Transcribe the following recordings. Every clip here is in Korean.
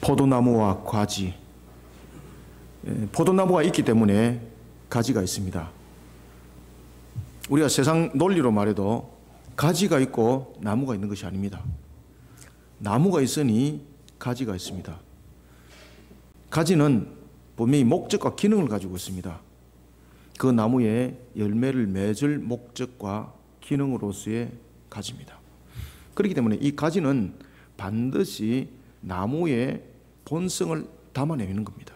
포도나무와 가지. 포도나무가 있기 때문에 가지가 있습니다. 우리가 세상 논리로 말해도 가지가 있고 나무가 있는 것이 아닙니다. 나무가 있으니 가지가 있습니다. 가지는 분명히 목적과 기능을 가지고 있습니다. 그 나무에 열매를 맺을 목적과 기능으로서의 가지입니다. 그렇기 때문에 이 가지는 반드시 나무의 본성을 담아내는 겁니다.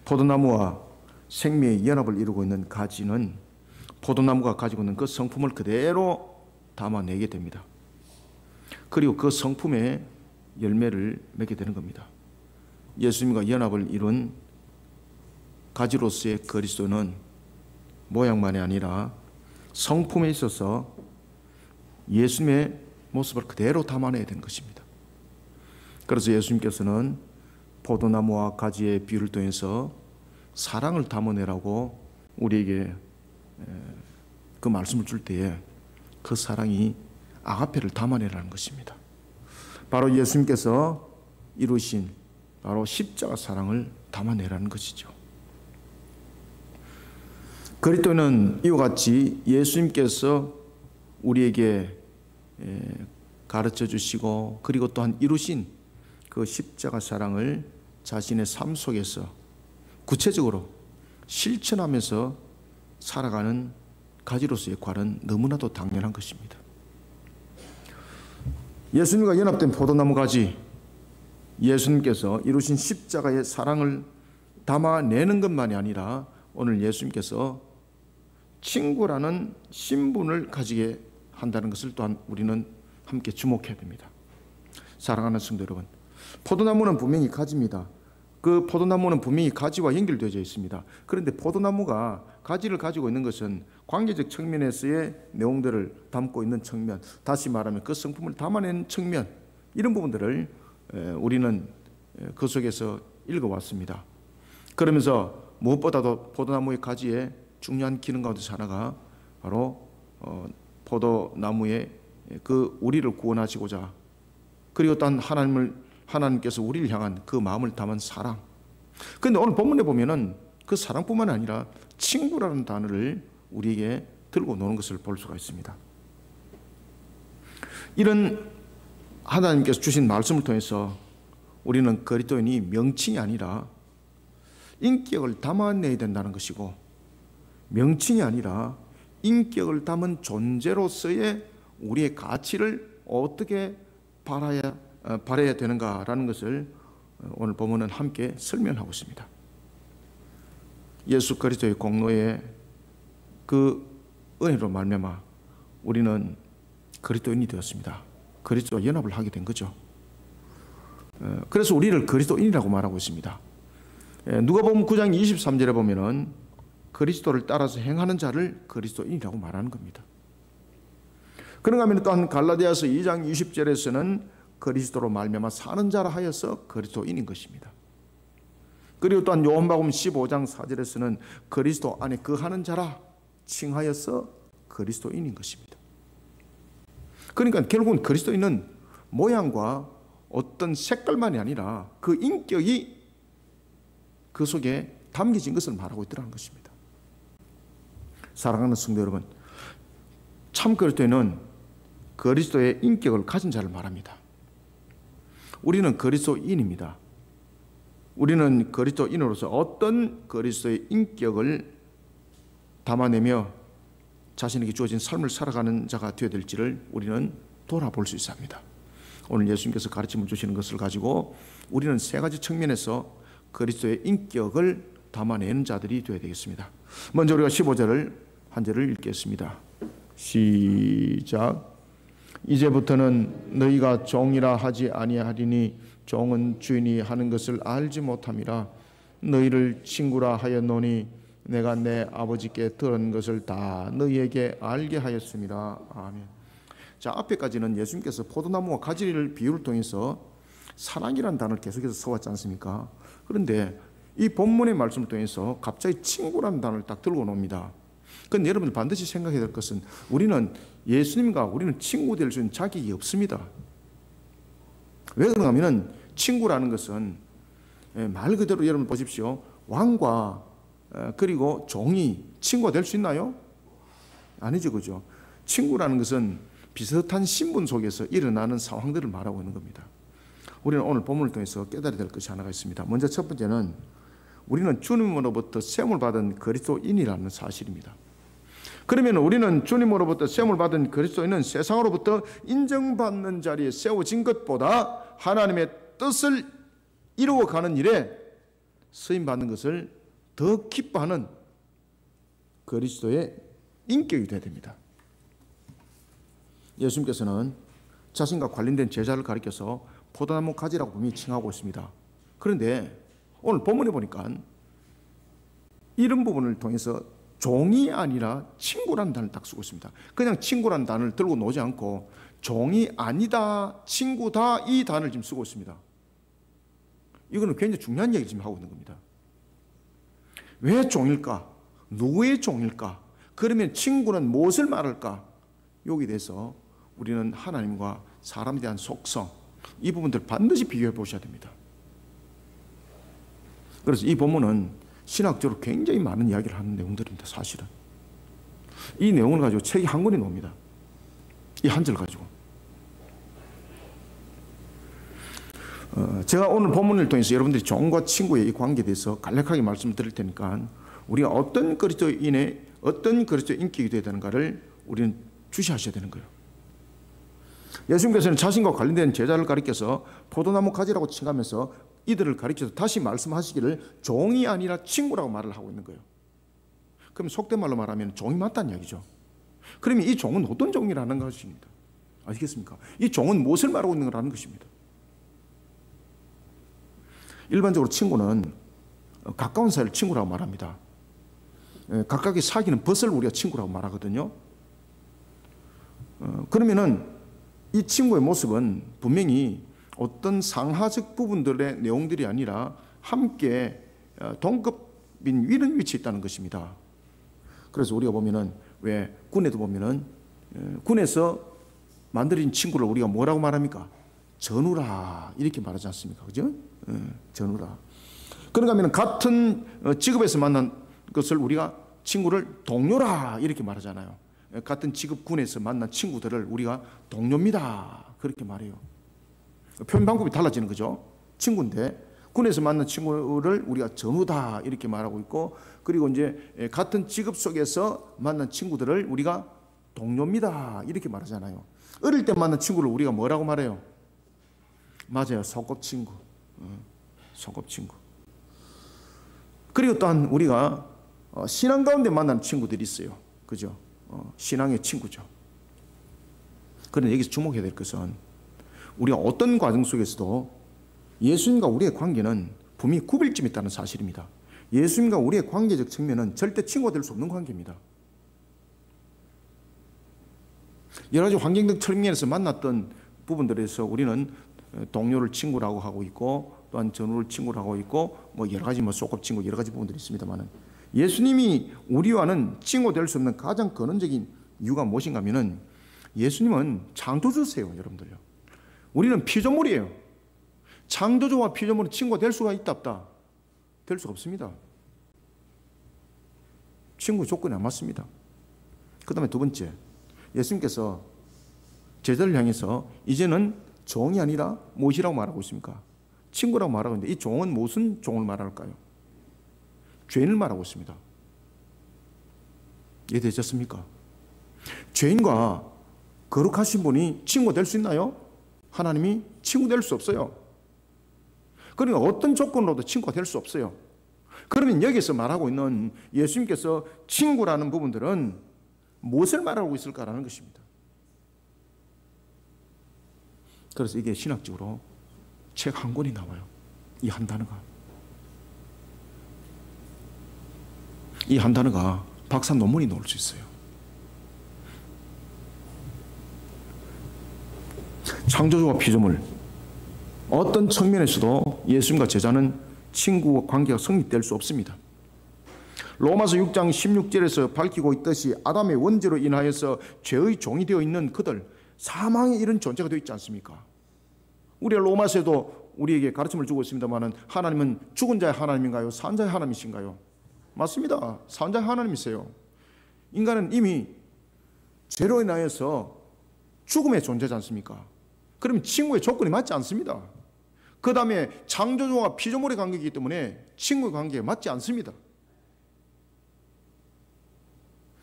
포도나무와 생명의 연합을 이루고 있는 가지는 포도나무가 가지고 있는 그 성품을 그대로 담아내게 됩니다. 그리고 그 성품에 열매를 맺게 되는 겁니다. 예수님과 연합을 이룬 가지로서의 그리스도는 모양만이 아니라 성품에 있어서 예수님의 모습을 그대로 담아내야 되는 것입니다. 그래서 예수님께서는 포도나무와 가지의 비유를 통해서 사랑을 담아내라고 우리에게 그 말씀을 줄 때에 그 사랑이 아가페를 담아내라는 것입니다. 바로 예수님께서 이루신 바로 십자가 사랑을 담아내라는 것이죠. 그리스도는 이와 같이 예수님께서 우리에게 가르쳐 주시고 그리고 또한 이루신 그 십자가 사랑을 자신의 삶 속에서 구체적으로 실천하면서 살아가는 가지로서의 역할은 너무나도 당연한 것입니다. 예수님과 연합된 포도나무 가지, 예수님께서 이루신 십자가의 사랑을 담아내는 것만이 아니라 오늘 예수님께서 친구라는 신분을 가지게 한다는 것을 또한 우리는 함께 주목해야 됩니다. 사랑하는 성도 여러분, 포도나무는 분명히 가지입니다. 그 포도나무는 분명히 가지와 연결되어져 있습니다. 그런데 포도나무가 가지를 가지고 있는 것은 관계적 측면에서의 내용들을 담고 있는 측면, 다시 말하면 그 성품을 담아낸 측면, 이런 부분들을 우리는 그 속에서 읽어왔습니다. 그러면서 무엇보다도 포도나무의 가지의 중요한 기능 가운데서 하나가 바로 포도나무의 그 우리를 구원하시고자 그리고 또한 하나님께서 우리를 향한 그 마음을 담은 사랑. 그런데 오늘 본문에 보면은 그 사랑뿐만 아니라 친구라는 단어를 우리에게 들고 노는 것을 볼 수가 있습니다. 이런 하나님께서 주신 말씀을 통해서 우리는 그리스도인이 명칭이 아니라 인격을 담아내야 된다는 것이고, 명칭이 아니라 인격을 담은 존재로서의 우리의 가치를 어떻게 바라야 되는가라는 것을 오늘 본문은 함께 설명하고 있습니다. 예수 그리스도의 공로의 그 은혜로 말미암아 우리는 그리스도인이 되었습니다. 그리스도와 연합을 하게 된 거죠. 그래서 우리를 그리스도인이라고 말하고 있습니다. 누가복음 9장 23절에 보면은 그리스도를 따라서 행하는 자를 그리스도인이라고 말하는 겁니다. 그런가 하면 또한 갈라디아서 2장 20절에서는 그리스도로 말미암아 사는 자라 하여서 그리스도인인 것입니다. 그리고 또한 요한복음 15장 4절에서는 그리스도 안에 거하는 자라 칭하여서 그리스도인인 것입니다. 그러니까 결국은 그리스도인은 모양과 어떤 색깔만이 아니라 그 인격이 그 속에 담겨진 것을 말하고 있더라는 것입니다. 사랑하는 성도 여러분, 참 그리스도인은 그리스도의 인격을 가진 자를 말합니다. 우리는 그리스도인입니다. 우리는 그리스도인으로서 어떤 그리스도의 인격을 담아내며 자신에게 주어진 삶을 살아가는 자가 되어야 될지를 우리는 돌아볼 수 있어야 합니다. 오늘 예수님께서 가르침을 주시는 것을 가지고 우리는 세 가지 측면에서 그리스도의 인격을 담아내는 자들이 되어야 되겠습니다. 먼저 우리가 15절을 한 절을 읽겠습니다. 시작. 이제부터는 너희가 종이라 하지 아니하리니 종은 주인이 하는 것을 알지 못함이라. 너희를 친구라 하였노니 내가 내 아버지께 들은 것을 다 너희에게 알게 하였습니다. 아멘. 자, 앞에까지는 예수님께서 포도나무와 가지를 비유를 통해서 사랑이라는 단어를 계속해서 써왔지 않습니까? 그런데 이 본문의 말씀을 통해서 갑자기 친구라는 단어를 딱 들고 놉니다. 그런데 여러분들 반드시 생각해야 될 것은 우리는 예수님과 우리는 친구 될 수 있는 자격이 없습니다. 왜 그런가 하면 친구라는 것은 말 그대로 여러분 보십시오. 왕과 그리고 종이 친구가 될 수 있나요? 아니죠, 그죠? 친구라는 것은 비슷한 신분 속에서 일어나는 상황들을 말하고 있는 겁니다. 우리는 오늘 본문을 통해서 깨달아야 될 것이 하나가 있습니다. 먼저 첫 번째는 우리는 주님으로부터 세움을 받은 그리스도인이라는 사실입니다. 그러면 우리는 주님으로부터 세움을 받은 그리스도인은 세상으로부터 인정받는 자리에 세워진 것보다 하나님의 뜻을 이루어가는 일에 쓰임받는 것을 더 기뻐하는 그리스도의 인격이 되어야 됩니다. 예수님께서는 자신과 관련된 제자를 가리켜서 포도나무 가지라고 분명히 칭하고 있습니다. 그런데 오늘 본문에 보니까 이런 부분을 통해서 종이 아니라 친구라는 단어를 딱 쓰고 있습니다. 그냥 친구라는 단어를 들고 노지 않고 종이 아니다, 친구다 이 단어를 지금 쓰고 있습니다. 이거는 굉장히 중요한 얘기를 지금 하고 있는 겁니다. 왜 종일까? 누구의 종일까? 그러면 친구는 무엇을 말할까? 여기에 대해서 우리는 하나님과 사람에 대한 속성, 이 부분들 반드시 비교해 보셔야 됩니다. 그래서 이 본문은 신학적으로 굉장히 많은 이야기를 하는 내용들입니다. 사실은 이 내용을 가지고 책이 한 권이 나옵니다. 이 한 절 가지고 제가 오늘 본문을 통해서 여러분들이 종과 친구의 이 관계에 대해서 간략하게 말씀드릴 테니까 우리가 어떤 그리스도인의 어떤 그리스도의 인격이 되어야 되는가를 우리는 주시하셔야 되는 거예요. 예수님께서는 자신과 관련된 제자를 가리켜서 포도나무 가지라고 칭하면서 이들을 가리켜서 다시 말씀하시기를 종이 아니라 친구라고 말을 하고 있는 거예요. 그럼 속된 말로 말하면 종이 맞다는 이야기죠. 그러면 이 종은 어떤 종이라는 것입니다. 아시겠습니까? 이 종은 무엇을 말하고 있는 거라는 것입니다. 일반적으로 친구는 가까운 사이를 친구라고 말합니다. 각각의 사귀는 벗을 우리가 친구라고 말하거든요. 그러면은 이 친구의 모습은 분명히 어떤 상하적 부분들의 내용들이 아니라 함께 동급인 이런 위치에 있다는 것입니다. 그래서 우리가 보면은 왜 군에도 보면은 군에서 만들어진 친구를 우리가 뭐라고 말합니까? 전우라 이렇게 말하지 않습니까? 그죠? 전우라. 그런가 하면 같은 직업에서 만난 것을 우리가 친구를 동료라 이렇게 말하잖아요. 같은 직업군에서 만난 친구들을 우리가 동료입니다 그렇게 말해요. 표현 방법이 달라지는 거죠. 친구인데 군에서 만난 친구를 우리가 전우다 이렇게 말하고 있고, 그리고 이제 같은 직업 속에서 만난 친구들을 우리가 동료입니다 이렇게 말하잖아요. 어릴 때 만난 친구를 우리가 뭐라고 말해요? 맞아요, 소꿉친구. 소꿉친구. 그리고 또한 우리가 신앙 가운데 만난 친구들이 있어요. 그죠? 신앙의 친구죠. 그런데 여기서 주목해야 될 것은 우리가 어떤 과정 속에서도 예수님과 우리의 관계는 분명히 구별점이 있다는 사실입니다. 예수님과 우리의 관계적 측면은 절대 친구가 될 수 없는 관계입니다. 여러 가지 환경적 측면에서 만났던 부분들에서 우리는 동료를 친구라고 하고 있고, 또한 전우를 친구라고 하고 있고, 뭐 여러 가지 소꿉친구 여러 가지 부분들이 있습니다만은, 예수님이 우리와는 친구 될 수 없는 가장 근원적인 이유가 무엇인가 하면은 예수님은 창조주세요, 여러분들요. 우리는 피조물이에요. 창조주와 피조물은 친구가 될 수가 있다 없다? 될 수가 없습니다. 친구 조건이 안 맞습니다. 그 다음에 두 번째, 예수님께서 제자를 향해서 이제는 종이 아니라 무엇이라고 말하고 있습니까? 친구라고 말하고 있는데, 이 종은 무슨 종을 말할까요? 죄인을 말하고 있습니다. 이해되셨습니까? 죄인과 거룩하신 분이 친구 될 수 있나요? 하나님이 친구 될 수 없어요. 그러니까 어떤 조건으로도 친구가 될 수 없어요. 그러면 여기서 말하고 있는 예수님께서 친구라는 부분들은 무엇을 말하고 있을까라는 것입니다. 그래서 이게 신학적으로 책 한 권이 나와요. 이 한 단어가. 이 한 단어가 박사 논문이 나올 수 있어요. 창조주와 피조물, 어떤 측면에서도 예수님과 제자는 친구 관계가 성립될 수 없습니다. 로마서 6장 16절에서 밝히고 있듯이 아담의 원죄로 인하여서 죄의 종이 되어 있는 그들, 사망의 이런 존재가 되어 있지 않습니까? 우리가 로마서에도 우리에게 가르침을 주고 있습니다만 하나님은 죽은 자의 하나님인가요? 산 자의 하나님이신가요? 맞습니다. 산 자의 하나님이세요. 인간은 이미 죄로 인하여서 죽음의 존재지 않습니까? 그러면 친구의 조건이 맞지 않습니다. 그 다음에 창조주와 피조물의 관계이기 때문에 친구의 관계에 맞지 않습니다.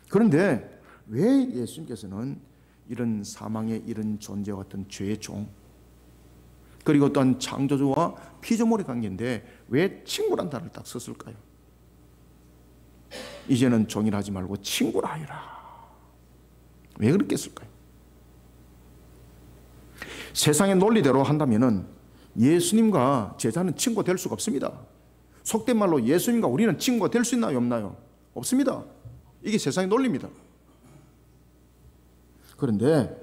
그런데 왜 예수님께서는 이런 사망의 이런 존재와 같은 죄의 종, 그리고 또한 창조주와 피조물의 관계인데 왜 친구란 단어를 딱 썼을까요? 이제는 종이라 하지 말고 친구라 하여라. 왜 그렇게 했을까요? 세상의 논리대로 한다면은 예수님과 제자는 친구가 될 수가 없습니다. 속된 말로 예수님과 우리는 친구가 될 수 있나요? 없나요? 없습니다. 이게 세상의 논리입니다. 그런데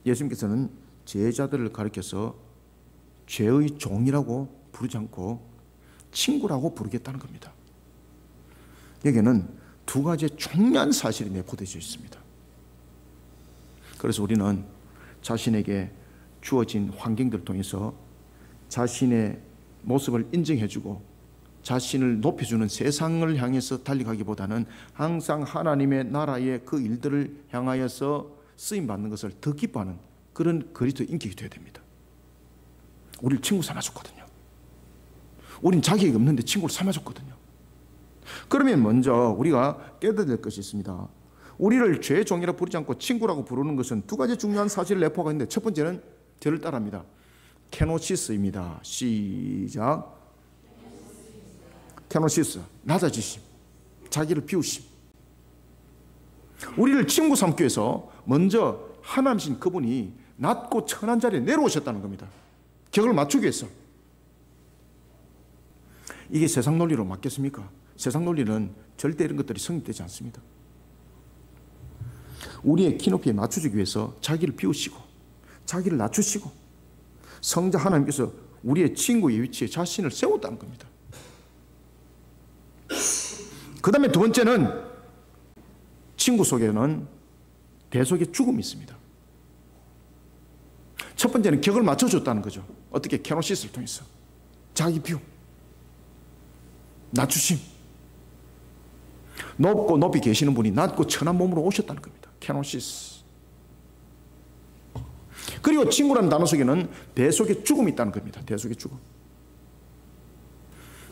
예수님께서는 제자들을 가르쳐서 죄의 종이라고 부르지 않고 친구라고 부르겠다는 겁니다. 여기에는 두 가지의 중요한 사실이 내포되어 있습니다. 그래서 우리는 자신에게 주어진 환경들을 통해서 자신의 모습을 인정해주고 자신을 높여주는 세상을 향해서 달려가기보다는 항상 하나님의 나라의 그 일들을 향하여서 쓰임받는 것을 더 기뻐하는 그런 그리스도의 인격이 되어야 됩니다. 우리를 친구 삼아줬거든요. 우린 자격이 없는데 친구를 삼아줬거든요. 그러면 먼저 우리가 깨달아야 될 것이 있습니다. 우리를 죄의 종이라 부르지 않고 친구라고 부르는 것은 두 가지 중요한 사실을 내포하고 있는데 첫 번째는 저를 따라합니다. 케노시스입니다. 시작. 케노시스, 낮아지심, 자기를 비우심. 우리를 친구 삼기 위해서 먼저 하나님이신 그분이 낮고 천한 자리에 내려오셨다는 겁니다. 격을 맞추기 위해서. 이게 세상 논리로 맞겠습니까? 세상 논리는 절대 이런 것들이 성립되지 않습니다. 우리의 키높이에 맞춰주기 위해서 자기를 비우시고 자기를 낮추시고 성자 하나님께서 우리의 친구의 위치에 자신을 세웠다는 겁니다. 그 다음에 두 번째는 친구 속에는 대속의 죽음이 있습니다. 첫 번째는 격을 맞춰줬다는 거죠. 어떻게? 케노시스를 통해서 자기 비움, 낮추심. 높고 높이 계시는 분이 낮고 천한 몸으로 오셨다는 겁니다. 케노시스. 그리고 친구라는 단어 속에는 대속의 죽음이 있다는 겁니다. 대속의 죽음.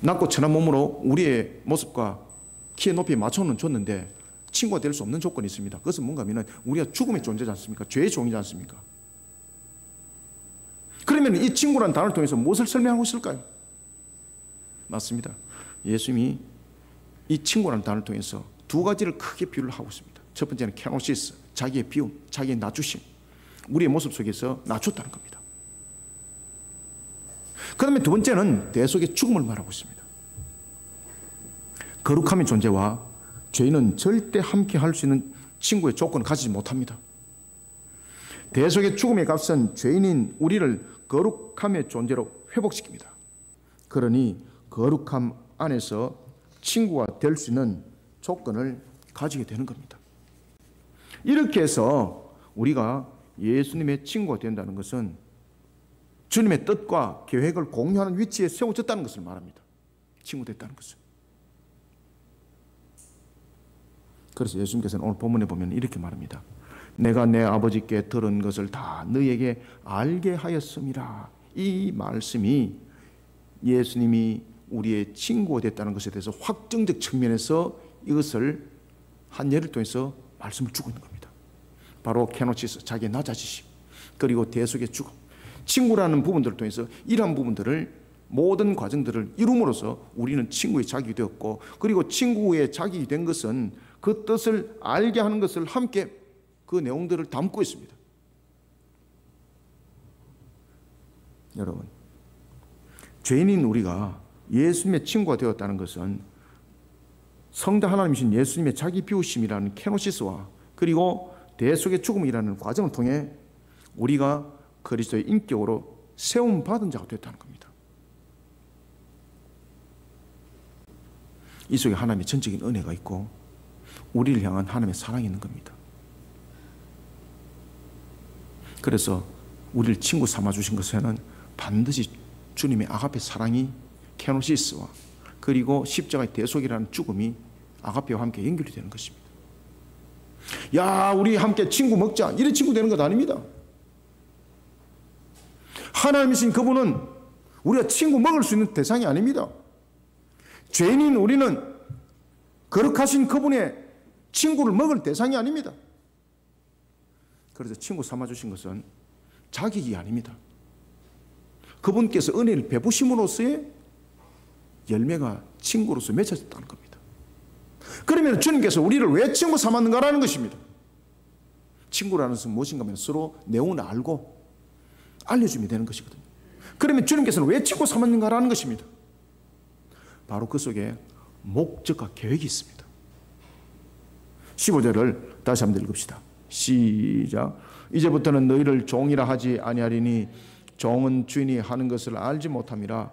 낮고 천한 몸으로 우리의 모습과 키의 높이에 맞춰는 줬는데 친구가 될 수 없는 조건이 있습니다. 그것은 뭔가 하면 우리가 죽음의 존재지 않습니까? 죄의 종이지 않습니까? 그러면 이 친구라는 단어를 통해서 무엇을 설명하고 있을까요? 맞습니다. 예수님이 이 친구라는 단어를 통해서 두 가지를 크게 비유를 하고 있습니다. 첫 번째는 케노시스, 자기의 비움, 자기의 낮추심. 우리의 모습 속에서 낮췄다는 겁니다. 그 다음에 두 번째는 대속의 죽음을 말하고 있습니다. 거룩함의 존재와 죄인은 절대 함께 할 수 있는 친구의 조건을 가지지 못합니다. 대속의 죽음의 값은 죄인인 우리를 거룩함의 존재로 회복시킵니다. 그러니 거룩함 안에서 친구가 될 수 있는 조건을 가지게 되는 겁니다. 이렇게 해서 우리가 예수님의 친구가 된다는 것은 주님의 뜻과 계획을 공유하는 위치에 세워졌다는 것을 말합니다. 친구 됐다는 것은. 그래서 예수님께서는 오늘 본문에 보면 이렇게 말합니다. 내가 내 아버지께 들은 것을 다 너희에게 알게 하였음이라. 이 말씀이 예수님이 우리의 친구가 됐다는 것에 대해서 확정적 측면에서 이것을 한 예를 통해서 말씀을 주고 있는 겁니다. 바로 케노시스, 자기의 낮아지심, 그리고 대속의 죽음. 친구라는 부분들을 통해서 이러한 부분들을 모든 과정들을 이룸으로써 우리는 친구의 자격이 되었고, 그리고 친구의 자격이 된 것은 그 뜻을 알게 하는 것을 함께 그 내용들을 담고 있습니다. 여러분, 죄인인 우리가 예수님의 친구가 되었다는 것은 성자 하나님이신 예수님의 자기 비우심이라는 케노시스와 그리고 대속의 죽음이라는 과정을 통해 우리가 그리스도의 인격으로 세움받은 자가 됐다는 겁니다. 이 속에 하나님의 전적인 은혜가 있고 우리를 향한 하나님의 사랑이 있는 겁니다. 그래서 우리를 친구 삼아주신 것에는 반드시 주님의 아가페 사랑이 케노시스와 그리고 십자가의 대속이라는 죽음이 아가페와 함께 연결이 되는 것입니다. 야, 우리 함께 친구 먹자, 이런 친구 되는 것 아닙니다. 하나님이신 그분은 우리가 친구 먹을 수 있는 대상이 아닙니다. 죄인인 우리는 거룩하신 그분의 친구를 먹을 대상이 아닙니다. 그래서 친구 삼아주신 것은 자격이 아닙니다. 그분께서 은혜를 베푸심으로써의 열매가 친구로서 맺어졌다는 겁니다. 그러면 주님께서 우리를 왜 친구 삼았는가라는 것입니다. 친구라는 것은 무엇인가 하면 서로 내용을 알고 알려주면 되는 것이거든요. 그러면 주님께서는 왜 친구 삼았는가라는 것입니다. 바로 그 속에 목적과 계획이 있습니다. 15절을 다시 한번 읽읍시다. 시작. 이제부터는 너희를 종이라 하지 아니하리니 종은 주인이 하는 것을 알지 못함이라.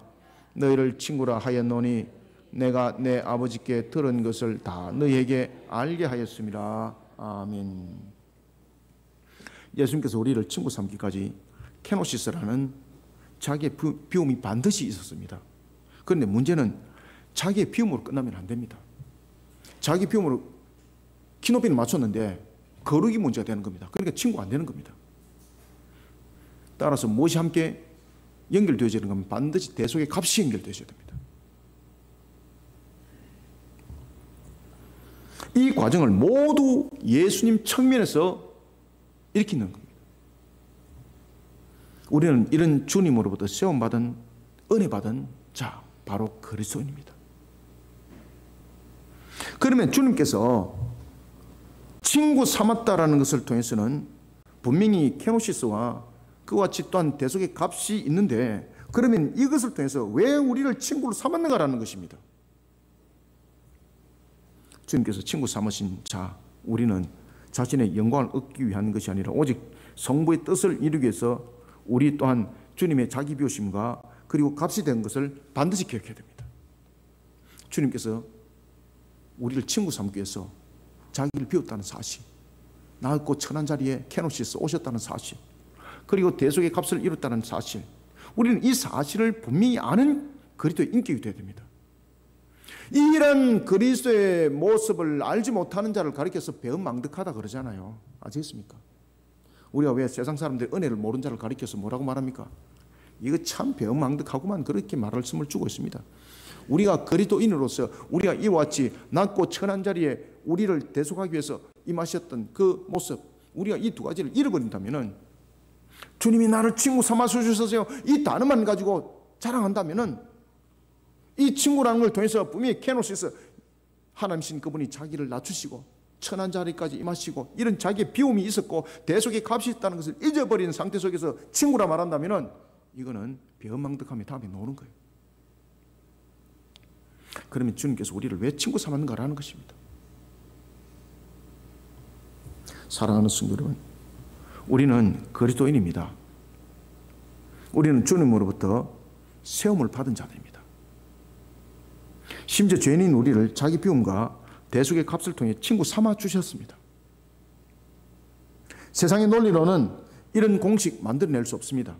너희를 친구라 하였노니 내가 내 아버지께 들은 것을 다 너희에게 알게 하였음이라. 아멘. 예수님께서 우리를 친구 삼기까지 케노시스라는 자기의 비움이 반드시 있었습니다. 그런데 문제는 자기의 비움으로 끝나면 안 됩니다. 자기 비움으로 키높이를 맞췄는데 거룩이 문제가 되는 겁니다. 그러니까 친구가 안 되는 겁니다. 따라서 무엇이 함께 연결되어야 되는 건 반드시 대속의 값이 연결되어야 됩니다. 이 과정을 모두 예수님 측면에서 일으키는 겁니다. 우리는 이런 주님으로부터 세움받은 은혜받은 자, 바로 그리스도인입니다. 그러면 주님께서 친구 삼았다라는 것을 통해서는 분명히 케노시스와 그와 같이 또한 대속의 값이 있는데, 그러면 이것을 통해서 왜 우리를 친구로 삼았는가라는 것입니다. 주님께서 친구 삼으신 자, 우리는 자신의 영광을 얻기 위한 것이 아니라 오직 성부의 뜻을 이루기 위해서 우리 또한 주님의 자기 비우심과 그리고 값이 된 것을 반드시 기억해야 됩니다. 주님께서 우리를 친구 삼기 위해서 자기를 비웠다는 사실, 낮고 천한 자리에 케노시스 오셨다는 사실, 그리고 대속의 값을 이뤘다는 사실, 우리는 이 사실을 분명히 아는 그리스도의 인격이 되어야 됩니다. 이런 그리스도의 모습을 알지 못하는 자를 가리켜서 배은망덕하다 그러잖아요. 아시겠습니까? 우리가 왜 세상 사람들이 은혜를 모르는 자를 가리켜서 뭐라고 말합니까? 이거 참 배은망덕하고만 그렇게 말씀을 주고 있습니다. 우리가 그리스도인으로서 우리가 이와 같이 낮고 천한 자리에 우리를 대속하기 위해서 임하셨던 그 모습, 우리가 이 두 가지를 잃어버린다면, 주님이 나를 친구 삼아서 주셨어요, 이 단어만 가지고 자랑한다면, 이 친구라는 걸 통해서 분명히 케노시스, 하나님이신 그분이 자기를 낮추시고 천한 자리까지 임하시고 이런 자기의 비움이 있었고 대속의 값이 있다는 것을 잊어버린 상태 속에서 친구라 말한다면, 이거는 배은망덕함이 다음에 나오는 거예요. 그러면 주님께서 우리를 왜 친구 삼았는가라는 것입니다. 사랑하는 성도 여러분, 우리는 그리스도인입니다. 우리는 주님으로부터 세움을 받은 자들입니다. 심지어 죄인인 우리를 자기 비움과 대속의 값을 통해 친구 삼아 주셨습니다. 세상의 논리로는 이런 공식 만들어낼 수 없습니다.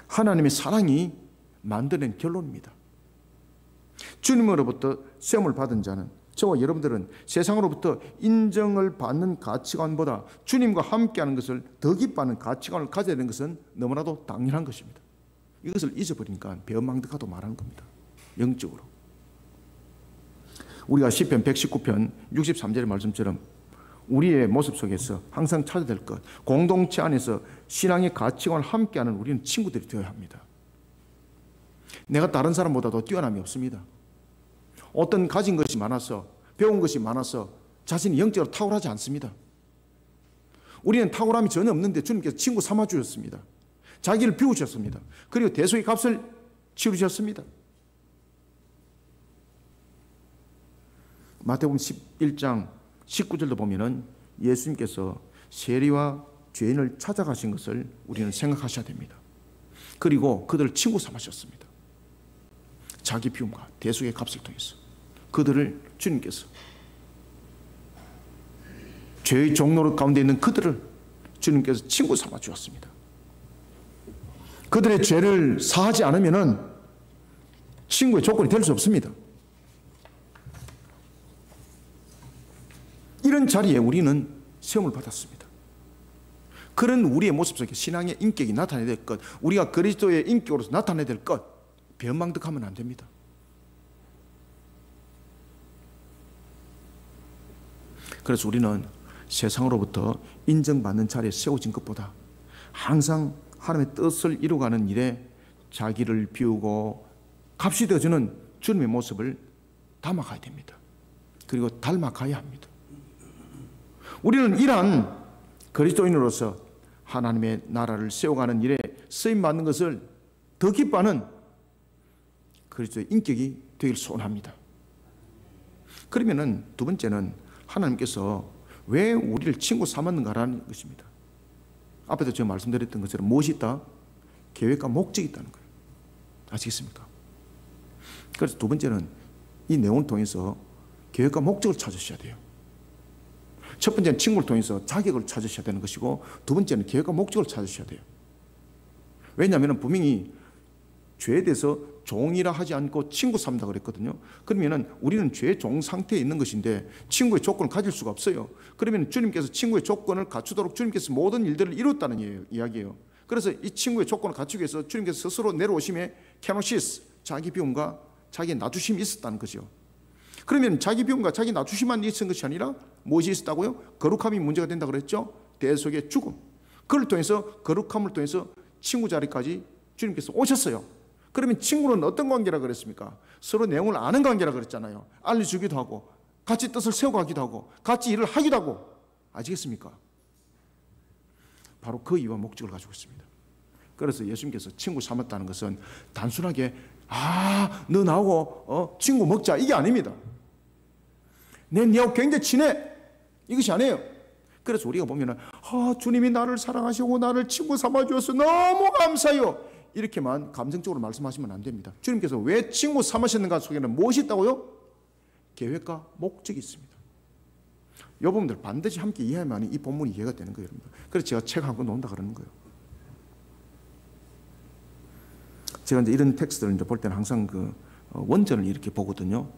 하나님의 사랑이 만들어낸 결론입니다. 주님으로부터 세움을 받은 자는, 저와 여러분들은 세상으로부터 인정을 받는 가치관보다 주님과 함께하는 것을 더 기뻐하는 가치관을 가져야 되는 것은 너무나도 당연한 것입니다. 이것을 잊어버리니까 배은망덕하다고 말하는 겁니다. 영적으로. 우리가 시편 119편 63절의 말씀처럼 우리의 모습 속에서 항상 찾아야 될 것, 공동체 안에서 신앙의 가치관을 함께하는 우리는 친구들이 되어야 합니다. 내가 다른 사람보다도 뛰어남이 없습니다. 어떤 가진 것이 많아서, 배운 것이 많아서 자신이 영적으로 탁월하지 않습니다. 우리는 탁월함이 전혀 없는데 주님께서 친구 삼아 주셨습니다. 자기를 비우셨습니다. 그리고 대속의 값을 치르셨습니다. 마태복음 11장 19절도 보면은 예수님께서 세리와 죄인을 찾아가신 것을 우리는 생각하셔야 됩니다. 그리고 그들을 친구 삼으셨습니다. 자기 비움과 대속의 값을 통해서 그들을 주님께서, 죄의 종로릇 가운데 있는 그들을 주님께서 친구 삼아 주었습니다. 그들의 죄를 사하지 않으면은 친구의 조건이 될 수 없습니다. 이런 자리에 우리는 시험을 받았습니다. 그런 우리의 모습 속에 신앙의 인격이 나타나야 될 것, 우리가 그리스도의 인격으로서 나타나야 될 것, 변망덕하면 안 됩니다. 그래서 우리는 세상으로부터 인정받는 자리에 세워진 것보다 항상 하나님의 뜻을 이루어가는 일에 자기를 비우고 값이 되어주는 주님의 모습을 담아가야 됩니다. 그리고 닮아가야 합니다. 우리는 이러한 그리스도인으로서 하나님의 나라를 세워가는 일에 쓰임받는 것을 더 기뻐하는 그리스도의 인격이 되길 소원합니다. 그러면은 두 번째는 하나님께서 왜 우리를 친구 삼았는가라는 것입니다. 앞에도 제가 말씀드렸던 것처럼 무엇이 있다? 계획과 목적이 있다는 거예요. 아시겠습니까? 그래서 두 번째는 이 내용을 통해서 계획과 목적을 찾으셔야 돼요. 첫 번째는 친구를 통해서 자격을 찾으셔야 되는 것이고, 두 번째는 계획과 목적을 찾으셔야 돼요. 왜냐하면 분명히 죄에 대해서 종이라 하지 않고 친구 삼다 그랬거든요. 그러면은 우리는 죄의 종 상태에 있는 것인데 친구의 조건을 가질 수가 없어요. 그러면 주님께서 친구의 조건을 갖추도록 주님께서 모든 일들을 이뤘다는 이야기예요. 그래서 이 친구의 조건을 갖추기 위해서 주님께서 스스로 내려오심에 케노시스, 자기 비움과 자기의 낮추심이 있었다는 거죠. 그러면 자기 비움과 자기 낮추심만 있었던 것이 아니라 무엇이 있었다고요? 거룩함이 문제가 된다 그랬죠. 대속의 죽음. 그걸 통해서, 거룩함을 통해서 친구 자리까지 주님께서 오셨어요. 그러면 친구는 어떤 관계라 그랬습니까? 서로 내용을 아는 관계라 그랬잖아요. 알려주기도 하고 같이 뜻을 세워가기도 하고 같이 일을 하기도 하고. 아시겠습니까? 바로 그 이유와 목적을 가지고 있습니다. 그래서 예수님께서 친구 삼았다는 것은 단순하게 너 나하고 친구 먹자 이게 아닙니다. 니하고 굉장히 친해 이것이 아니에요. 그래서 우리가 보면은 주님이 나를 사랑하시고 나를 친구 삼아주셔서 너무 감사해요, 이렇게만 감정적으로 말씀하시면 안 됩니다. 주님께서 왜 친구 삼으셨는가 속에는 무엇이 있다고요? 계획과 목적이 있습니다. 여러분들 반드시 함께 이해하면 이 본문이 이해가 되는 거예요. 여러분들. 그래서 제가 책 한 권 놓는다 그러는 거예요. 제가 이제 이런 텍스트를 이제 볼 때는 항상 그 원전을 이렇게 보거든요.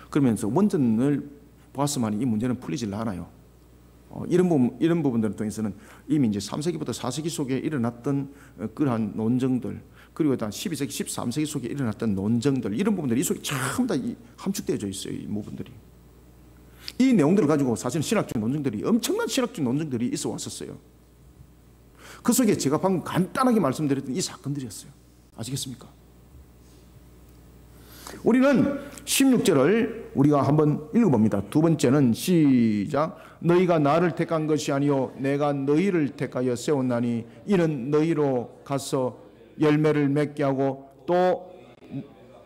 그러면서 원전을 보았으면 이 문제는 풀리질 않아요. 이런 부분들을 통해서는 이미 이제 3세기부터 4세기 속에 일어났던 그러한 논쟁들, 그리고 일단 12세기, 13세기 속에 일어났던 논쟁들, 이런 부분들이 이 속에 전부 다 함축되어져 있어요. 이 부분들이. 이 내용들을 가지고 사실은 신학적 논쟁들이, 엄청난 신학적 논쟁들이 있어 왔었어요. 그 속에 제가 방금 간단하게 말씀드렸던 이 사건들이었어요. 아시겠습니까? 우리는 16절을 우리가 한번 읽어봅니다. 두 번째는 시작. 너희가 나를 택한 것이 아니요 내가 너희를 택하여 세웠나니 이는 너희로 가서 열매를 맺게 하고 또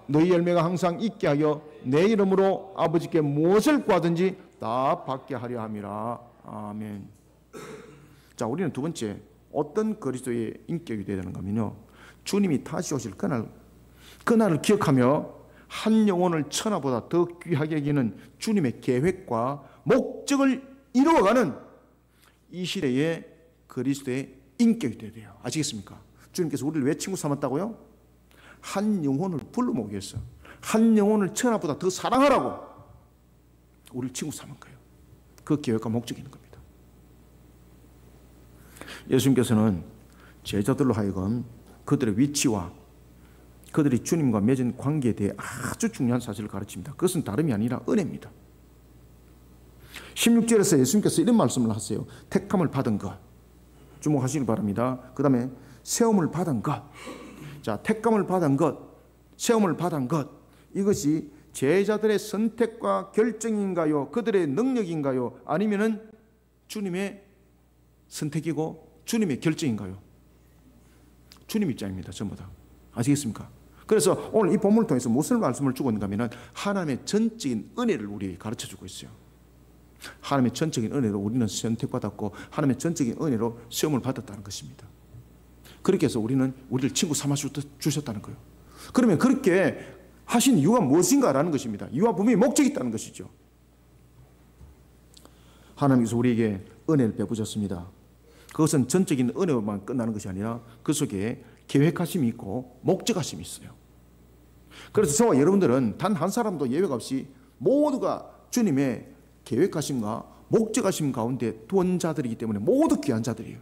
너희 열매가 항상 있게 하여 내 이름으로 아버지께 무엇을 구하든지 다 받게 하려 함이라. 아멘. 자, 우리는 두 번째 어떤 그리스도의 인격이 되야 되는가 하면요, 주님이 다시 오실 그날을 기억하며 한 영혼을 천하보다 더 귀하게 여기는 주님의 계획과 목적을 이루어가는 이 시대의 그리스도의 인격이 되어야 돼요. 아시겠습니까? 주님께서 우리를 왜 친구 삼았다고요? 한 영혼을 불러 모으기 위해서, 한 영혼을 천하보다 더 사랑하라고 우리를 친구 삼은 거예요. 그 계획과 목적이 있는 겁니다. 예수님께서는 제자들로 하여금 그들의 위치와 그들이 주님과 맺은 관계에 대해 아주 중요한 사실을 가르칩니다. 그것은 다름이 아니라 은혜입니다. 16절에서 예수님께서 이런 말씀을 하세요. 택함을 받은 것, 주목하시기 바랍니다. 그 다음에 세움을 받은 것. 자, 택감을 받은 것, 세움을 받은 것, 이것이 제자들의 선택과 결정인가요? 그들의 능력인가요? 아니면은 주님의 선택이고 주님의 결정인가요? 주님 입장입니다. 전부 다. 아시겠습니까? 그래서 오늘 이 본문을 통해서 무슨 말씀을 주고 있는가 하면 하나님의 전적인 은혜를 우리에게 가르쳐주고 있어요. 하나님의 전적인 은혜로 우리는 선택받았고 하나님의 전적인 은혜로 시험을 받았다는 것입니다. 그렇게 해서 우리는 우리를 친구 삼아 주셨다는 거예요. 그러면 그렇게 하신 이유가 무엇인가라는 것입니다. 이유와 분명히 목적이 있다는 것이죠. 하나님께서 우리에게 은혜를 베푸셨습니다. 그것은 전적인 은혜로만 끝나는 것이 아니라 그 속에 계획하심이 있고 목적하심이 있어요. 그래서 저와 여러분들은 단 한 사람도 예외가 없이 모두가 주님의 계획하심과 목적하심 가운데 두은 자들이기 때문에 모두 귀한 자들이에요.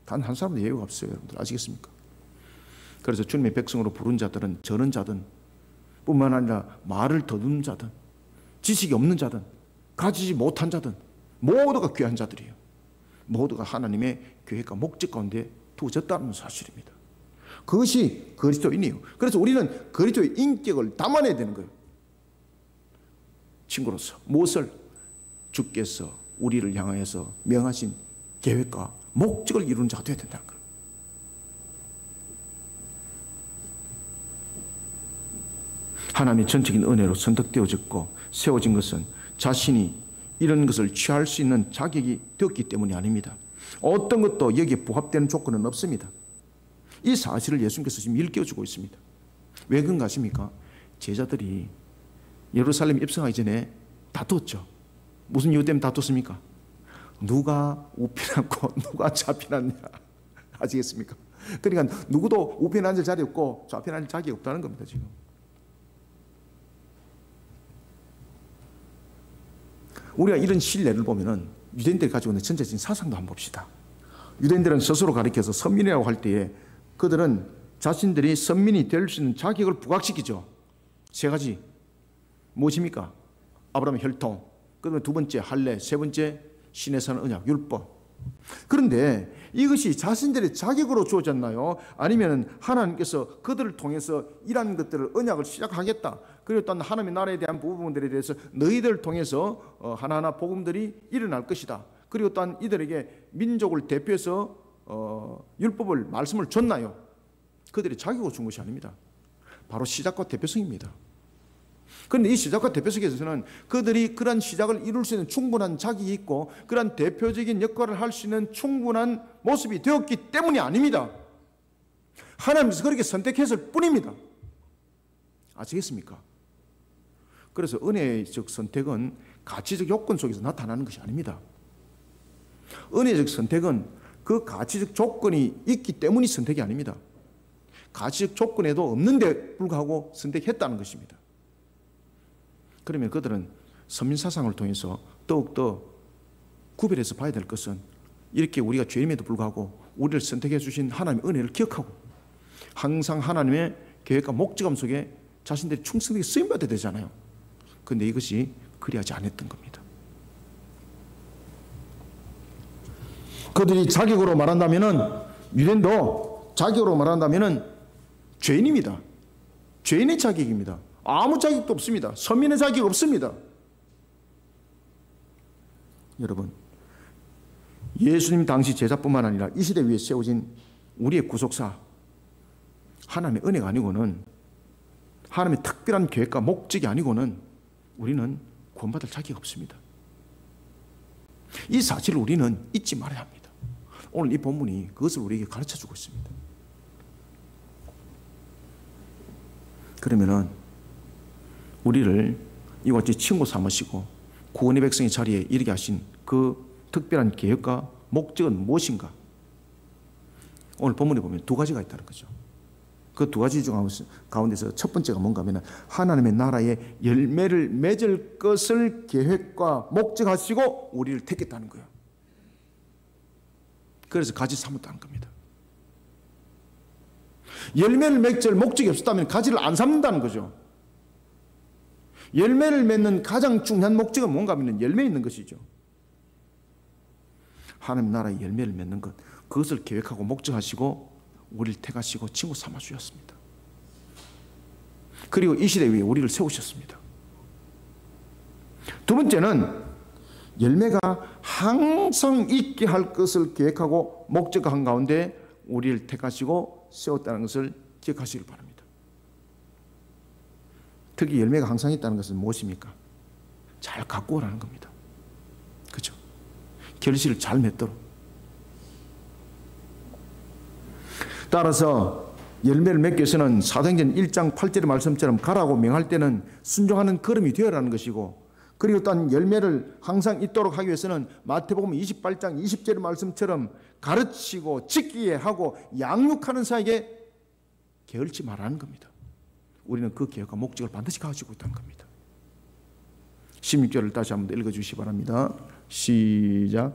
단 한 사람도 예외가 없어요. 여러분들 아시겠습니까? 그래서 주님의 백성으로 부른 자들은 저런 자든 뿐만 아니라 말을 더듬는 자든 지식이 없는 자든 가지지 못한 자든 모두가 귀한 자들이에요. 모두가 하나님의 계획과 목적 가운데 두어졌다는 사실입니다. 그것이 그리스도인이에요. 그래서 우리는 그리스도의 인격을 담아내야 되는 거예요. 친구로서 무엇을? 주께서 우리를 향하여서 명하신 계획과 목적을 이루는 자가 되어야 된다는 거예요. 하나님의 전적인 은혜로 선택되어졌고 세워진 것은 자신이 이런 것을 취할 수 있는 자격이 되었기 때문이 아닙니다. 어떤 것도 여기에 부합되는 조건은 없습니다. 이 사실을 예수님께서 지금 일깨워주고 있습니다. 왜 그런가 아십니까? 제자들이 예루살렘 입성하기 전에 다투었죠. 무슨 이유 때문에 다투었습니까? 누가 우편하고 누가 좌편하냐. 아시겠습니까? 그러니까 누구도 우편에 앉을 자리 없고 좌편에 앉을 자격이 없다는 겁니다. 지금. 우리가 이런 신뢰를 보면은 유대인들이 가지고 있는 전체적인 사상도 한번 봅시다. 유대인들은 스스로 가리켜서 선민이라고 할 때에 그들은 자신들이 선민이 될 수 있는 자격을 부각시키죠. 세 가지. 무엇입니까? 아브라함의 혈통, 그다음에 두 번째 할례, 세 번째 신의 산 언약, 율법. 그런데 이것이 자신들의 자격으로 주어졌나요? 아니면 하나님께서 그들을 통해서 이러한 것들을 언약을 시작하겠다. 그리고 또 하나님의 나라에 대한 부분들에 대해서 너희들을 통해서 하나하나 복음들이 일어날 것이다. 그리고 또한 이들에게 민족을 대표해서 율법을 말씀을 줬나요? 그들이 자격으로 준 것이 아닙니다. 바로 시작과 대표성입니다. 그런데 이 시작과 대표성에서는 그들이 그러한 시작을 이룰 수 있는 충분한 자격이 있고 그러한 대표적인 역할을 할 수 있는 충분한 모습이 되었기 때문이 아닙니다. 하나님께서 그렇게 선택했을 뿐입니다. 아시겠습니까? 그래서 은혜적 선택은 가치적 요건 속에서 나타나는 것이 아닙니다. 은혜적 선택은 그 가치적 조건이 있기 때문이 선택이 아닙니다. 가치적 조건에도 없는데 불구하고 선택했다는 것입니다. 그러면 그들은 선민사상을 통해서 더욱더 구별해서 봐야 될 것은 이렇게 우리가 죄임에도 불구하고 우리를 선택해 주신 하나님의 은혜를 기억하고 항상 하나님의 계획과 목적함 속에 자신들이 충성되게 쓰임받아야 되잖아요. 그런데 이것이 그리하지 않았던 겁니다. 그들이 자격으로 말한다면은 유대인도 자격으로 말한다면은 죄인입니다. 죄인의 자격입니다. 아무 자격도 없습니다. 선민의 자격이 없습니다. 여러분, 예수님 당시 제자뿐만 아니라 이 시대 위에 세워진 우리의 구속사, 하나님의 은혜가 아니고는, 하나님의 특별한 계획과 목적이 아니고는 우리는 구원받을 자격이 없습니다. 이 사실을 우리는 잊지 말아야 합니다. 오늘 이 본문이 그것을 우리에게 가르쳐주고 있습니다. 그러면은 우리를 이와 같이 친구 삼으시고 구원의 백성의 자리에 이르게 하신 그 특별한 계획과 목적은 무엇인가? 오늘 본문에 보면 두 가지가 있다는 거죠. 그 두 가지 중 가운데서 첫 번째가 뭔가 하면 하나님의 나라에 열매를 맺을 것을 계획과 목적하시고 우리를 택했다는 거예요. 그래서 가지 삼았다는 겁니다. 열매를 맺을 목적이 없었다면 가지를 안 삼는다는 거죠. 열매를 맺는 가장 중요한 목적은 뭔가 하면 열매 있는 것이죠. 하나님 나라의 열매를 맺는 것, 그것을 계획하고 목적하시고 우리를 택하시고 친구 삼아 주셨습니다. 그리고 이 시대 위에 우리를 세우셨습니다. 두 번째는 열매가 항상 있게 할 것을 계획하고 목적한 가운데 우리를 택하시고 세웠다는 것을 기억하시길 바랍니다. 특히 열매가 항상 있다는 것은 무엇입니까? 잘 갖고 오라는 겁니다. 그렇죠? 결실을 잘 맺도록. 따라서 열매를 맺기 위해서는 사도행전 1장 8절의 말씀처럼 가라고 명할 때는 순종하는 걸음이 되어라는 것이고, 그리고 또한 열매를 항상 있도록 하기 위해서는 마태복음 28장 20절의 말씀처럼 가르치고 지키게 하고 양육하는 사에게 게을지 말라는 겁니다. 우리는 그 계획과 목적을 반드시 가지고 있다는 겁니다. 16절을 다시 한번 읽어주시기 바랍니다. 시작.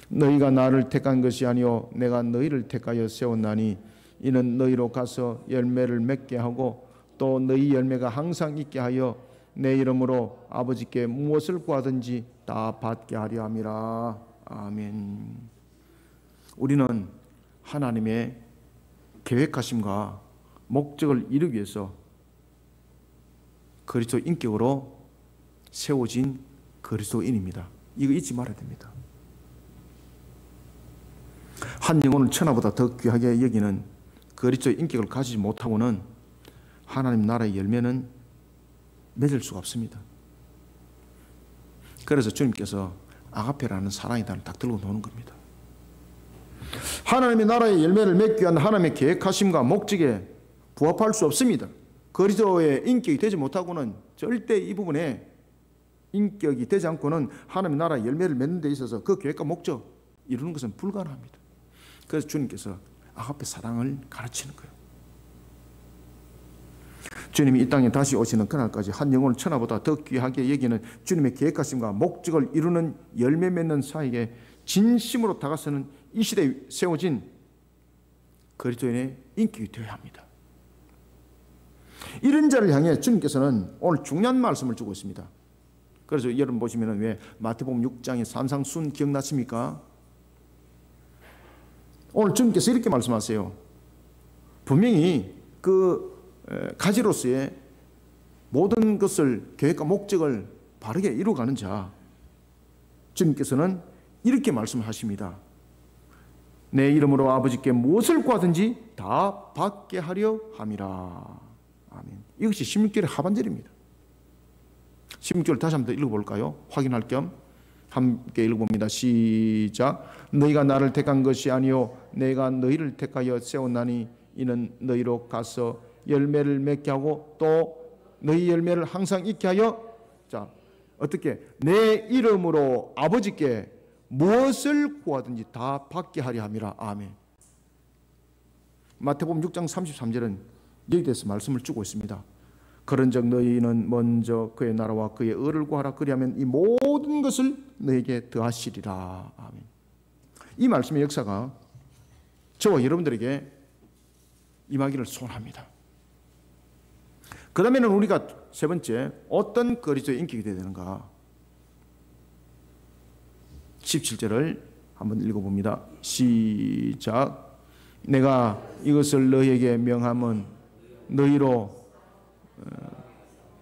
너희가 나를 택한 것이 아니요 내가 너희를 택하여 세웠나니 이는 너희로 가서 열매를 맺게 하고 또 너희 열매가 항상 있게 하여 내 이름으로 아버지께 무엇을 구하든지 다 받게 하려 함이라. 아멘. 우리는 하나님의 계획하심과 목적을 이루기 위해서 그리스도 인격으로 세워진 그리스도인입니다. 이거 잊지 말아야 됩니다. 한 영혼을 천하보다 더 귀하게 여기는 그리스도의 인격을 가지지 못하고는 하나님 나라의 열매는 맺을 수가 없습니다. 그래서 주님께서 아가페라는 사랑이다를 딱 들고 노는 겁니다. 하나님의 나라의 열매를 맺기 위한 하나님의 계획하심과 목적에 부합할 수 없습니다. 그리스도의 인격이 되지 못하고는 절대 이 부분에 인격이 되지 않고는 하나님의 나라의 열매를 맺는 데 있어서 그 계획과 목적 이루는 것은 불가능합니다. 그래서 주님께서 아가페 사랑을 가르치는 거예요. 주님이 이 땅에 다시 오시는 그날까지 한 영혼을 천하보다 더 귀하게 여기는 주님의 계획하심과 목적을 이루는 열매 맺는 사에게 진심으로 다가서는 이 시대에 세워진 그리스도인의 인격이 되어야 합니다. 이런 자를 향해 주님께서는 오늘 중요한 말씀을 주고 있습니다. 그래서 여러분 보시면 왜 마태복음 6장의 산상순 기억나십니까? 오늘 주님께서 이렇게 말씀하세요. 분명히 그 가지로서의 모든 것을 계획과 목적을 바르게 이루어가는 자, 주님께서는 이렇게 말씀하십니다. 내 이름으로 아버지께 무엇을 구하든지 다 받게 하려 함이라. 아멘. 이것이 16절의 하반절입니다. 16절 다시 한번 더 읽어볼까요? 확인할 겸 함께 읽어봅니다. 시작. 너희가 나를 택한 것이 아니요 내가 너희를 택하여 세웠나니 이는 너희로 가서 열매를 맺게 하고 또 너희 열매를 항상 있게 하여, 자, 어떻게 내 이름으로 아버지께 무엇을 구하든지 다 받게 하려 함이라. 아멘. 마태복음 6장 33절은 여기에 대해서 말씀을 주고 있습니다. 그런즉 너희는 먼저 그의 나라와 그의 의를 구하라. 그리하면 이 모든 것을 너에게 더하시리라. 아멘. 이 말씀의 역사가 저와 여러분들에게 임하기를 소원합니다. 그 다음에는 우리가 세 번째 어떤 그리스도의 인격이 되어야 되는가? 17절을 한번 읽어봅니다. 시작. 내가 이것을 너희에게 명함은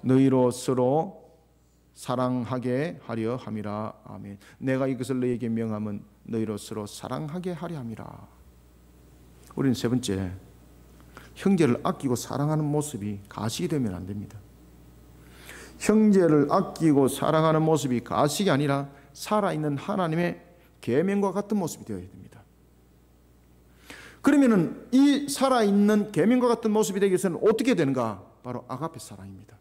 너희로 서로 사랑하게 하려 함이라. 아멘. 내가 이것을 너희에게 명함은 너희로 서로 사랑하게 하려 함이라. 우리는 세 번째, 형제를 아끼고 사랑하는 모습이 가식이 되면 안 됩니다. 형제를 아끼고 사랑하는 모습이 가식이 아니라 살아있는 하나님의 계명과 같은 모습이 되어야 됩니다. 그러면은 이 살아있는 계명과 같은 모습이 되기 위해서는 어떻게 되는가? 바로 아가페 사랑입니다.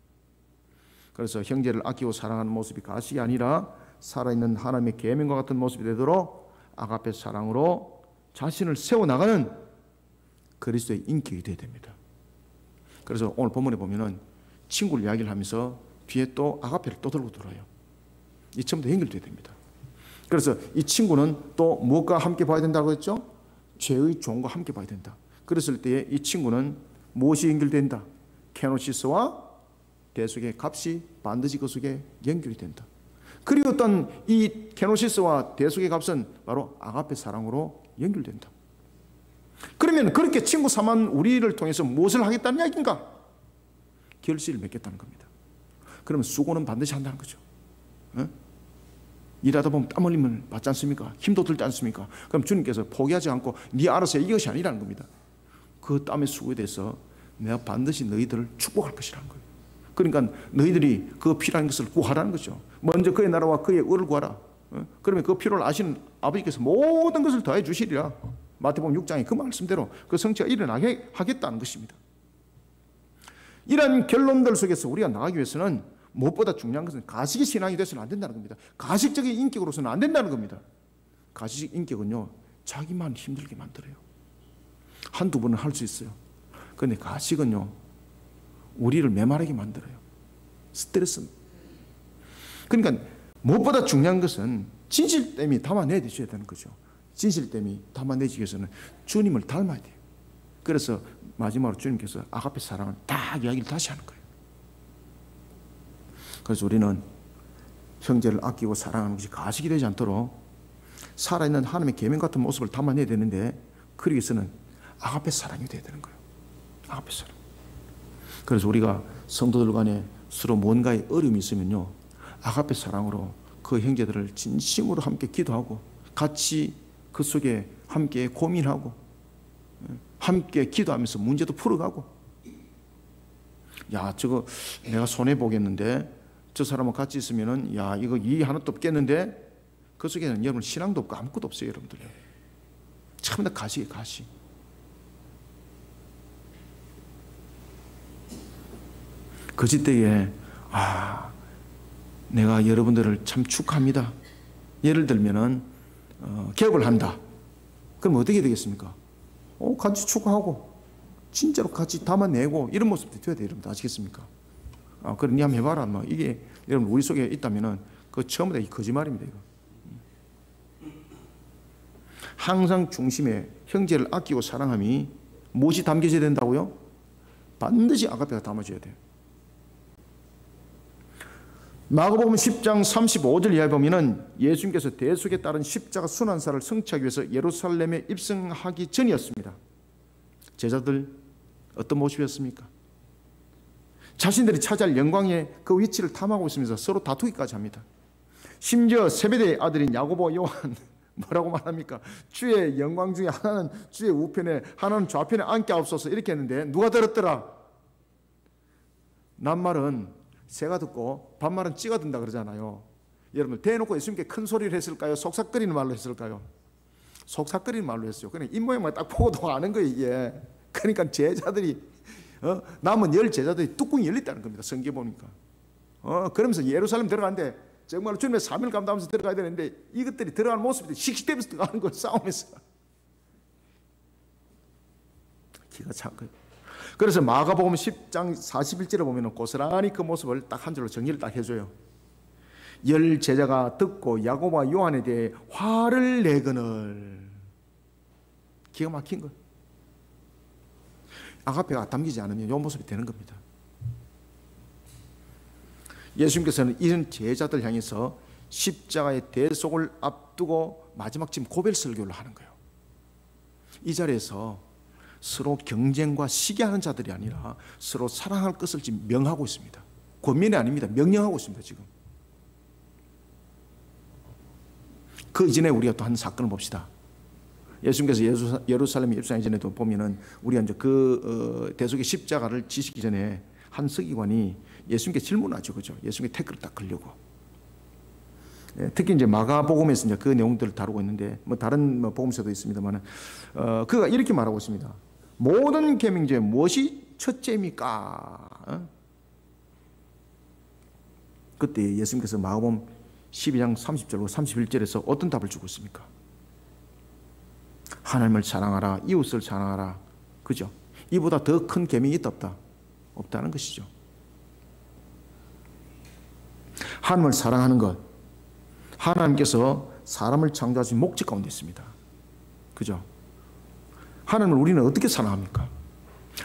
그래서 형제를 아끼고 사랑하는 모습이 가식이 아니라 살아있는 하나님의 계명과 같은 모습이 되도록 아가페 사랑으로 자신을 세워나가는 그리스도의 인격이 되어야 됩니다. 그래서 오늘 본문에 보면은 친구를 이야기를 하면서 뒤에 또 아가페를 또 들고 들어요. 이 처음부터 연결되어야 됩니다. 그래서 이 친구는 또 무엇과 함께 봐야 된다고 했죠? 죄의 종과 함께 봐야 된다. 그랬을 때에 이 친구는 무엇이 연결된다? 케노시스와 대속의 값이 반드시 그 속에 연결이 된다. 그리고 어떤 이 케노시스와 대속의 값은 바로 아가페 사랑으로 연결된다. 그러면 그렇게 친구 삼은 우리를 통해서 무엇을 하겠다는 이야기인가? 결실을 맺겠다는 겁니다. 그러면 수고는 반드시 한다는 거죠. 일하다 보면 땀 흘림을 받지 않습니까? 힘도 들지 않습니까? 그럼 주님께서 포기하지 않고 네 알아서 해, 이것이 아니라는 겁니다. 그 땀의 수고에 대해서 내가 반드시 너희들을 축복할 것이라는 거예요. 그러니까 너희들이 그 필요한 것을 구하라는 거죠. 먼저 그의 나라와 그의 의를 구하라. 그러면 그 필요를 아시는 아버지께서 모든 것을 더해 주시리라. 마태복음 6장에 그 말씀대로 그 성취가 일어나게 하겠다는 것입니다. 이런 결론들 속에서 우리가 나가기 위해서는 무엇보다 중요한 것은 가식의 신앙이 되어서는 안 된다는 겁니다. 가식적인 인격으로서는 안 된다는 겁니다. 가식 인격은요, 자기만 힘들게 만들어요. 한두 번은 할 수 있어요. 그런데 가식은요, 우리를 메마르게 만들어요. 스트레스. 그러니까 무엇보다 중요한 것은 진실됨이 담아내야 되셔야 되는 거죠. 진실됨이 담아내기 위해서는 주님을 닮아야 돼요. 그래서 마지막으로 주님께서 아가페 사랑을 딱 이야기를 다시 하는 거예요. 그래서 우리는 형제를 아끼고 사랑하는 것이 가식이 되지 않도록 살아있는 하나님의 계명 같은 모습을 담아내야 되는데, 그러기 위해서는 아가페 사랑이 돼야 되는 거예요. 아가페 사랑. 그래서 우리가 성도들 간에 서로 뭔가에 어려움이 있으면요, 아가페 사랑으로 그 형제들을 진심으로 함께 기도하고 같이 그 속에 함께 고민하고 함께 기도하면서 문제도 풀어가고, 야, 저거 내가 손해보겠는데, 저 사람하고 같이 있으면은, 야, 이거 이 하나도 없겠는데, 그 속에는 여러분 신앙도 없고 아무것도 없어요, 여러분들. 참 다 가시게 가시. 그 시대에, 아, 내가 여러분들을 참 축하합니다. 예를 들면은 개업을 한다. 그럼 어떻게 되겠습니까? 같이 축하하고 진짜로 같이 담아내고 이런 모습도 돼야 돼요, 여러분. 아시겠습니까? 그럼 니 한번 해봐라. 뭐 이게 여러분 우리 속에 있다면은 그 처음부터 이 거짓말입니다, 이거. 항상 중심에 형제를 아끼고 사랑함이 무엇이 담겨져야 된다고요? 반드시 아가페가 담아져야 돼요. 마가복음 10장 35절 이하에 보면은 예수님께서 대속에 따른 십자가 순환사를 성취하기 위해서 예루살렘에 입성하기 전이었습니다. 제자들 어떤 모습이었습니까? 자신들이 차지할 영광의 그 위치를 탐하고 있으면서 서로 다투기까지 합니다. 심지어 세베대의 아들인 야고보, 요한 뭐라고 말합니까? 주의 영광 중에 하나는 주의 우편에, 하나는 좌편에 앉게 하옵소서, 이렇게 했는데 누가 들었더라? 낱말은 새가 듣고 반말은 찌가 든다 그러잖아요. 여러분, 대놓고 예수님께 큰 소리를 했을까요? 속삭거리는 말로 했을까요? 속삭거리는 말로 했어요. 그냥 입모양만 딱 보고도 아는 거예요, 이게. 그러니까 제자들이, 남은 10 제자들이 뚜껑이 열렸다는 겁니다, 성경 보니까. 그러면서 예루살렘 들어가는데 정말 주님의 사명을 감당하면서 들어가야 되는데, 이것들이 들어가는 모습이 씩씩대면서 들어가는 거예요, 싸우면서. 기가 찬 거예요. 그래서 마가복음 10장 41절에 보면 고스란히 그 모습을 딱 한 줄로 정리를 딱 해줘요. 10 제자가 듣고 야고보와 요한에 대해 화를 내거늘. 기가 막힌 거. 아가페가 담기지 않으면 이 모습이 되는 겁니다. 예수님께서는 이런 제자들 향해서 십자가의 대속을 앞두고 마지막 지금 고별 설교를 하는 거예요. 이 자리에서 서로 경쟁과 시기하는 자들이 아니라 서로 사랑할 것을 지금 명하고 있습니다. 권면이 아닙니다. 명령하고 있습니다, 지금. 그 이전에 우리가 또 한 사건을 봅시다. 예수님께서 예루살렘에 입성하기 전에도 보면은 우리가 이제 그 대속의 십자가를 지시기 전에 한 서기관이 예수님께 질문하죠, 그죠? 예수님께 태클을 딱 걸려고. 특히 이제 마가복음에서 이제 그 내용들을 다루고 있는데, 뭐 다른 복음서도 있습니다만은, 그가 이렇게 말하고 있습니다. 모든 계명 중에 무엇이 첫째입니까? 그때 예수님께서 마가복음 12장 30절로 31절에서 어떤 답을 주고 있습니까? 하나님을 사랑하라, 이웃을 사랑하라, 그죠? 이보다 더 큰 계명이 있다 없다? 없다는 것이죠. 하나님을 사랑하는 것, 하나님께서 사람을 창조하신 목적 가운데 있습니다. 그죠? 하나님을 우리는 어떻게 사랑합니까?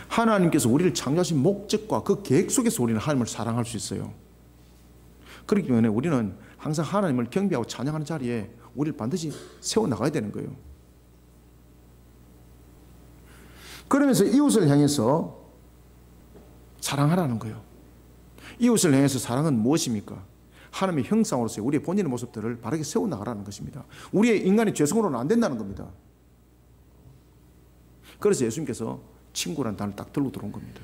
하나님께서 우리를 창조하신 목적과 그 계획 속에서 우리는 하나님을 사랑할 수 있어요. 그렇기 때문에 우리는 항상 하나님을 경배하고 찬양하는 자리에 우리를 반드시 세워나가야 되는 거예요. 그러면서 이웃을 향해서 사랑하라는 거예요. 이웃을 향해서 사랑은 무엇입니까? 하나님의 형상으로서 우리의 본인의 모습들을 바르게 세워나가라는 것입니다. 우리의 인간의 죄성으로는 안 된다는 겁니다. 그래서 예수님께서 친구라는 단어를 딱 들고 들어온 겁니다.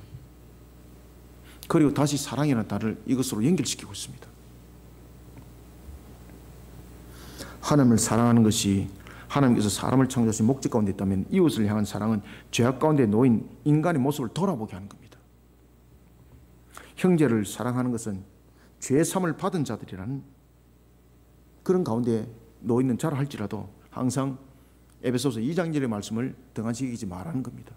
그리고 다시 사랑이라는 단어를 이것으로 연결시키고 있습니다. 하나님을 사랑하는 것이 하나님께서 사람을 창조하신 목적 가운데 있다면, 이웃을 향한 사랑은 죄악 가운데 놓인 인간의 모습을 돌아보게 하는 겁니다. 형제를 사랑하는 것은 죄삼을 받은 자들이라는 그런 가운데 놓이는 자라 할지라도 항상 에베소서 2장 1절의 말씀을 등한시키지 말라는 겁니다.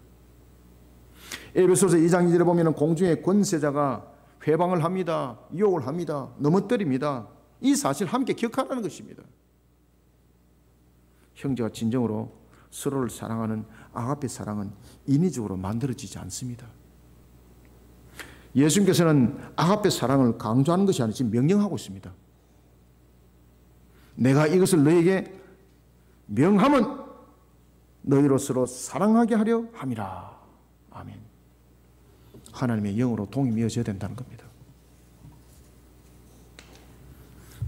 에베소서 2장 2절에 보면 공중의 권세자가 회방을 합니다. 유혹을 합니다. 넘어뜨립니다. 이 사실 함께 기억하라는 것입니다. 형제가 진정으로 서로를 사랑하는 아가페 사랑은 인위적으로 만들어지지 않습니다. 예수님께서는 아가페 사랑을 강조하는 것이 아니라 지금 명령하고 있습니다. 내가 이것을 너에게 명함은 너희로 서로 사랑하게 하려 함이라. 아멘. 하나님의 영으로 동이 이어져야 된다는 겁니다.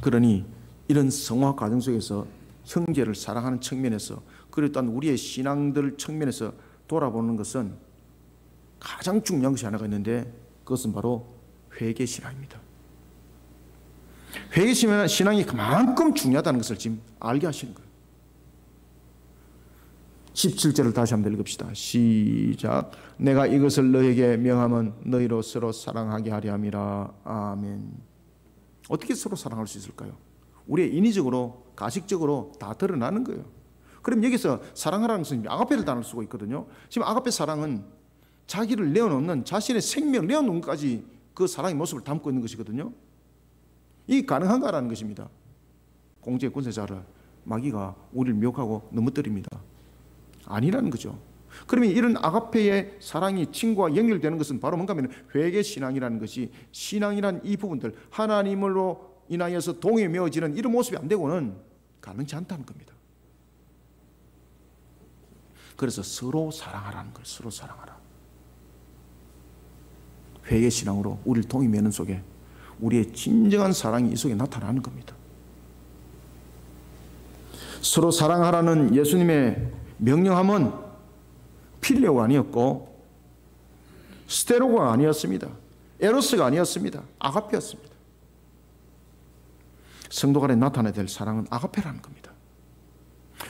그러니 이런 성화 과정 속에서 형제를 사랑하는 측면에서, 그리고 또한 우리의 신앙들 측면에서 돌아보는 것은 가장 중요한 것이 하나가 있는데, 그것은 바로 회개신앙입니다. 회개신앙이 그만큼 중요하다는 것을 지금 알게 하시는 거예요. 17절을 다시 한번 읽읍시다. 시작. 내가 이것을 너에게 명하면 너희로 서로 사랑하게 하려 함이라. 아멘. 어떻게 서로 사랑할 수 있을까요? 우리의 인위적으로, 가식적으로 다 드러나는 거예요. 그럼 여기서 사랑하라는 것은 아가페를 단어를 쓰고 있거든요. 지금 아가페 사랑은 자기를 내어놓는, 자신의 생명을 내어놓는 것까지 그 사랑의 모습을 담고 있는 것이거든요. 이게 가능한가라는 것입니다. 공중의 권세자를 마귀가 우리를 미혹하고 넘어뜨립니다. 아니라는 거죠. 그러면 이런 아가페의 사랑이 친구와 연결되는 것은 바로 뭔가 하면 회개신앙이라는 것이, 신앙이란 이 부분들, 하나님으로 인하여서 동에 메어지는 이런 모습이 안 되고는 가능치 않다는 겁니다. 그래서 서로 사랑하라는 걸, 서로 사랑하라. 회개신앙으로 우리를 동이 메는 속에 우리의 진정한 사랑이 이 속에 나타나는 겁니다. 서로 사랑하라는 예수님의 명령함은 필요가 아니었고 스테로가 아니었습니다. 에로스가 아니었습니다. 아가페였습니다. 성도 간에 나타나야 될 사랑은 아가페라는 겁니다.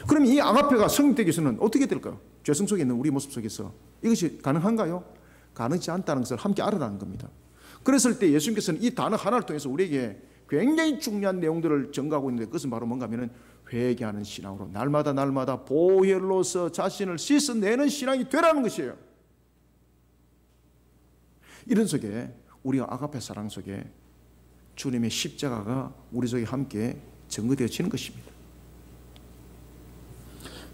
그럼 이 아가페가 성립되기 위해서는 어떻게 될까요? 죄성 속에 있는 우리 모습 속에서 이것이 가능한가요? 가능치 않다는 것을 함께 알아라는 겁니다. 그랬을 때 예수님께서는 이 단어 하나를 통해서 우리에게 굉장히 중요한 내용들을 전가하고 있는데, 그것은 바로 뭔가 하면 회개하는 신앙으로 날마다 보혈로서 자신을 씻어내는 신앙이 되라는 것이에요. 이런 속에 우리가 아가페 사랑 속에 주님의 십자가가 우리 속에 함께 증거되어지는 것입니다.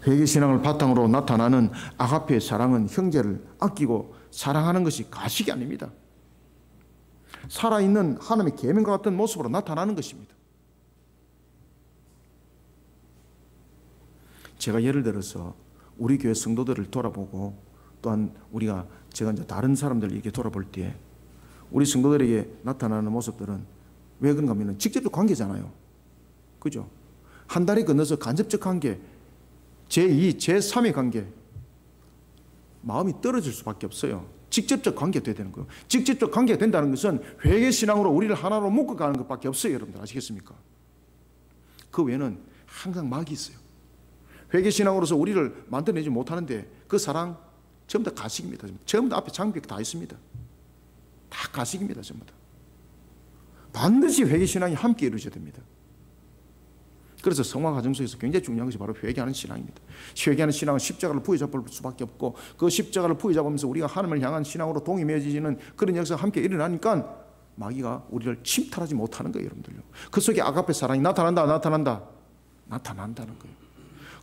회개신앙을 바탕으로 나타나는 아가페의 사랑은 형제를 아끼고 사랑하는 것이 가식이 아닙니다. 살아있는 하나님의 계명과 같은 모습으로 나타나는 것입니다. 제가 예를 들어서 우리 교회 성도들을 돌아보고, 또한 제가 이제 다른 사람들을 이렇게 돌아볼 때 우리 성도들에게 나타나는 모습들은 왜 그런가 하면 직접적 관계잖아요. 그죠? 한 달이 건너서 간접적 관계, 제2, 제3의 관계, 마음이 떨어질 수밖에 없어요. 직접적 관계가 돼야 되는 거예요. 직접적 관계가 된다는 것은 회개신앙으로 우리를 하나로 묶어가는 것밖에 없어요. 여러분들 아시겠습니까? 그 외에는 항상 막이 있어요. 회개신앙으로서 우리를 만들어내지 못하는데 그 사랑 전부 다 가식입니다. 전부 다 앞에 장벽 다 있습니다. 다 가식입니다. 전부 다. 반드시 회개신앙이 함께 이루어져야 됩니다. 그래서 성화 과정 속에서 굉장히 중요한 것이 바로 회개하는 신앙입니다. 회개하는 신앙은 십자가를 부여잡을 수밖에 없고, 그 십자가를 부여잡으면서 우리가 하나님을 향한 신앙으로 동이 맺어지는 그런 역사가 함께 일어나니까 마귀가 우리를 침탈하지 못하는 거예요. 여러분들요. 그 속에 아가페 사랑이 나타난다는 거예요.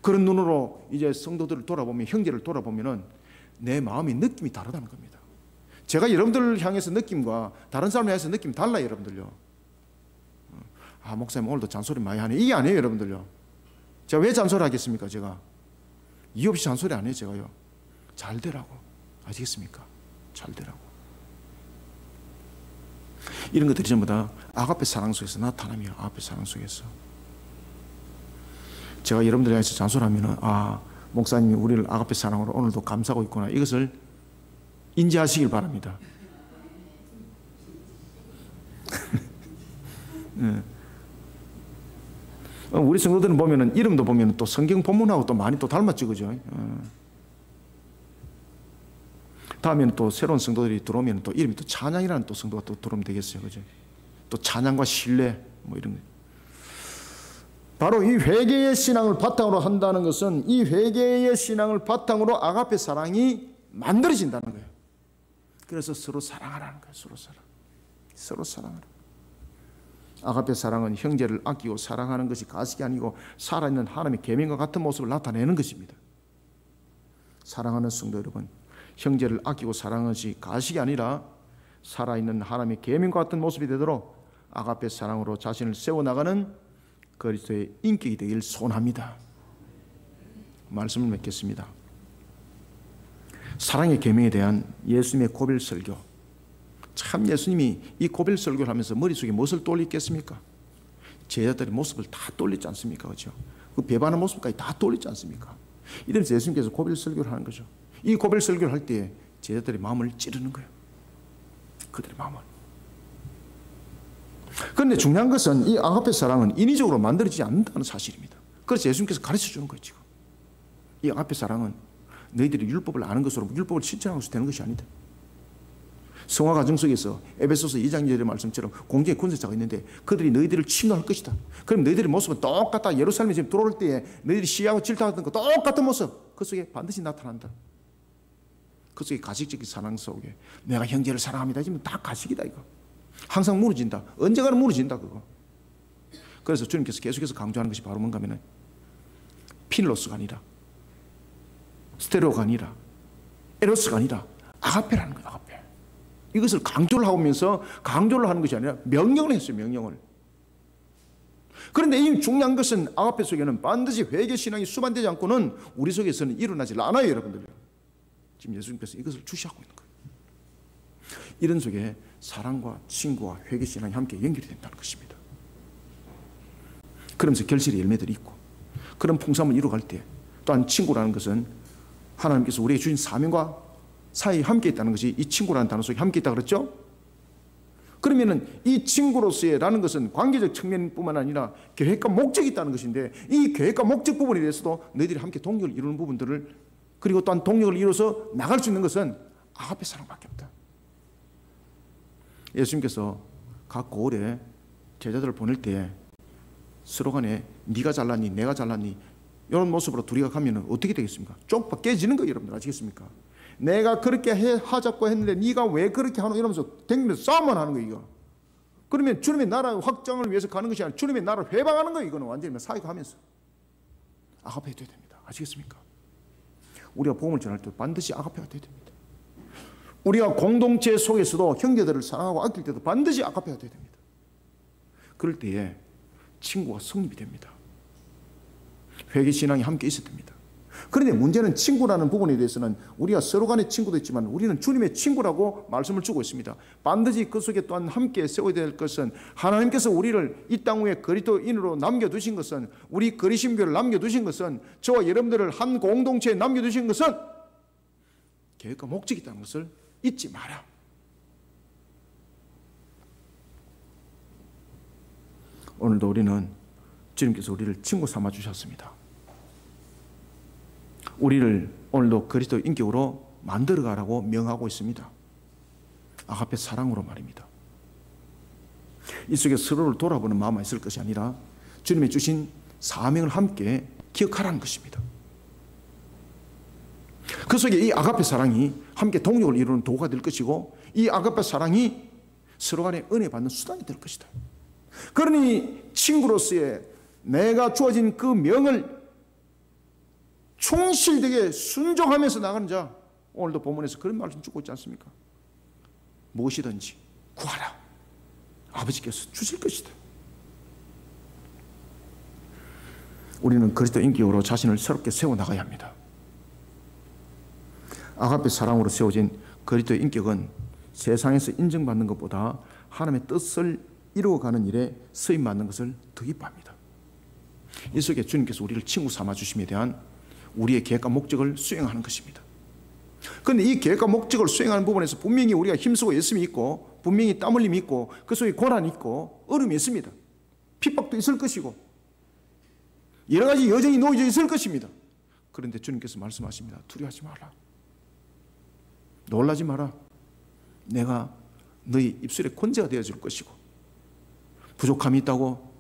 그런 눈으로 이제 성도들을 돌아보면, 형제를 돌아보면은 내 마음이 느낌이 다르다는 겁니다. 제가 여러분들을 향해서 느낌과 다른 사람을 향해서 느낌이 달라요. 여러분들요. 아, 목사님 오늘도 잔소리 많이 하네. 이게 아니에요. 여러분들요. 제가 왜 잔소리 하겠습니까? 제가 이유 없이 잔소리 안 해요. 제가요. 잘 되라고. 아시겠습니까? 잘 되라고. 이런 것들이 전부 다 아가페 사랑 속에서 나타나며, 아가페 사랑 속에서 제가 여러분들 향해서 잔소리하면, 아, 목사님이 우리를 아가페 사랑으로 오늘도 감싸고 있구나, 이것을 인지하시길 바랍니다. 네. 우리 성도들은 보면은, 이름도 보면은 또 성경 본문하고 또 많이 또 닮았지, 그죠? 다음에는 또 새로운 성도들이 들어오면 또 이름이 또 찬양이라는 또 성도가 또 들어오면 되겠어요, 그죠? 또 찬양과 신뢰, 뭐 이런 거. 바로 이 회개의 신앙을 바탕으로 한다는 것은 이 회개의 신앙을 바탕으로 아가페 사랑이 만들어진다는 거예요. 그래서 서로 사랑하라는 거예요. 서로 사랑하라. 아가페 사랑은 형제를 아끼고 사랑하는 것이 가식이 아니고 살아있는 하나님의 계명과 같은 모습을 나타내는 것입니다. 사랑하는 성도 여러분, 형제를 아끼고 사랑하는 것이 가식이 아니라 살아있는 하나님의 계명과 같은 모습이 되도록 아가페 사랑으로 자신을 세워나가는 그리스도의 인격이 되길 소원합니다. 말씀을 맺겠습니다. 사랑의 계명에 대한 예수님의 고별 설교, 참 예수님이 이 고별 설교를 하면서 머릿속에 무엇을 떠올리겠습니까? 제자들의 모습을 다 떠올리지 않습니까? 그렇죠? 그 배반한 모습까지 다 떠올리지 않습니까? 이러면서 예수님께서 고별 설교를 하는 거죠. 이 고별 설교를 할 때 제자들의 마음을 찌르는 거예요. 그들의 마음을. 그런데 중요한 것은 이 아가페 사랑은 인위적으로 만들어지지 않는다는 사실입니다. 그래서 예수님께서 가르쳐 주는 거예요. 지금 이 아가페 사랑은 너희들이 율법을 아는 것으로 율법을 실천하고서 되는 것이 아니다. 성화 과정 속에서 에베소서 2장 2절의 말씀처럼 공중에 군사자가 있는데 그들이 너희들을 침노할 것이다. 그럼 너희들의 모습은 똑같다. 예루살렘에 지금 들어올 때에 너희들이 시해하고 질타하던 거 똑같은 모습 그 속에 반드시 나타난다. 그 속에 가식적인 사랑 속에 내가 형제를 사랑합니다. 지금 다 가식이다 이거. 항상 무너진다. 언젠가는 무너진다 그거. 그래서 주님께서 계속해서 강조하는 것이 바로 뭔가 하면은 필로스가 아니라 스테레오가 아니라 에로스가 아니라 아가페라는 거예요. 아가페. 이것을 강조를 하면서 강조를 하는 것이 아니라 명령을 했어요. 명령을. 그런데 이 중요한 것은 아가페 속에는 반드시 회개신앙이 수반되지 않고는 우리 속에서는 일어나지 않아요. 여러분들. 지금 예수님께서 이것을 주시하고 있는 거예요. 이런 속에 사랑과 친구와 회개신앙이 함께 연결이 된다는 것입니다. 그러면서 결실의 열매들이 있고 그런 풍성함을 이루어갈 때 또한 친구라는 것은 하나님께서 우리에게 주신 사명과 사이에 함께 있다는 것이 이 친구라는 단어 속에 함께 있다 그랬죠? 그러면은 이 친구로서의 라는 것은 관계적 측면뿐만 아니라 계획과 목적이 있다는 것인데 이 계획과 목적 부분에 대해서도 너희들이 함께 동력을 이루는 부분들을 그리고 또한 동력을 이루어서 나갈 수 있는 것은 아가페 사랑밖에 없다. 예수님께서 각 고을에 제자들을 보낼 때 서로 간에 네가 잘났니 내가 잘났니 이런 모습으로 둘이가 가면 어떻게 되겠습니까? 쪽파 깨지는 거예요. 여러분들 아시겠습니까? 내가 그렇게 하자고 했는데 네가 왜 그렇게 하노 이러면서 댕기면서 싸움만 하는 거예요. 이거. 그러면 주님의 나라 확장을 위해서 가는 것이 아니라 주님의 나라를 회방하는 거예요. 이거는 완전히 사이가 하면서 아가페가 돼야 됩니다. 아시겠습니까? 우리가 복음을 전할 때 반드시 아가페가 돼야 됩니다. 우리가 공동체 속에서도 형제들을 사랑하고 아낄 때도 반드시 아가페가 돼야 됩니다. 그럴 때에 친구가 성립이 됩니다. 회개신앙이 함께 있어야 됩니다. 그런데 문제는 친구라는 부분에 대해서는 우리가 서로 간의 친구도 있지만 우리는 주님의 친구라고 말씀을 주고 있습니다. 반드시 그 속에 또한 함께 세워야 될 것은 하나님께서 우리를 이 땅 위에 그리스도인으로 남겨두신 것은 우리 그리심교를 남겨두신 것은 저와 여러분들을 한 공동체에 남겨두신 것은 계획과 목적이 있다는 것을 잊지 마라. 오늘도 우리는 주님께서 우리를 친구 삼아 주셨습니다. 우리를 오늘도 그리스도 인격으로 만들어가라고 명하고 있습니다. 아가페 사랑으로 말입니다. 이 속에 서로를 돌아보는 마음만 있을 것이 아니라 주님이 주신 사명을 함께 기억하라는 것입니다. 그 속에 이 아가페 사랑이 함께 동력을 이루는 도구가 될 것이고 이 아가페 사랑이 서로 간에 은혜 받는 수단이 될 것이다. 그러니 친구로서의 내가 주어진 그 명을 충실되게 순종하면서 나가는 자, 오늘도 본문에서 그런 말씀 주고 있지 않습니까? 무엇이든지 구하라. 아버지께서 주실 것이다. 우리는 그리스도 인격으로 자신을 새롭게 세워나가야 합니다. 아가페 사랑으로 세워진 그리스도 인격은 세상에서 인정받는 것보다 하나님의 뜻을 이루어가는 일에 쓰임받는 것을 더 기뻐합니다. 이 속에 주님께서 우리를 친구 삼아 주심에 대한 우리의 계획과 목적을 수행하는 것입니다. 그런데 이 계획과 목적을 수행하는 부분에서 분명히 우리가 힘쓰고 열심히 있고 분명히 땀 흘림이 있고 그 속에 고난이 있고 어려움이 있습니다. 핍박도 있을 것이고 여러 가지 여정이 놓여져 있을 것입니다. 그런데 주님께서 말씀하십니다. 두려워하지 마라. 놀라지 마라. 내가 너희 입술에 권세가 되어줄 것이고 부족함이 있다고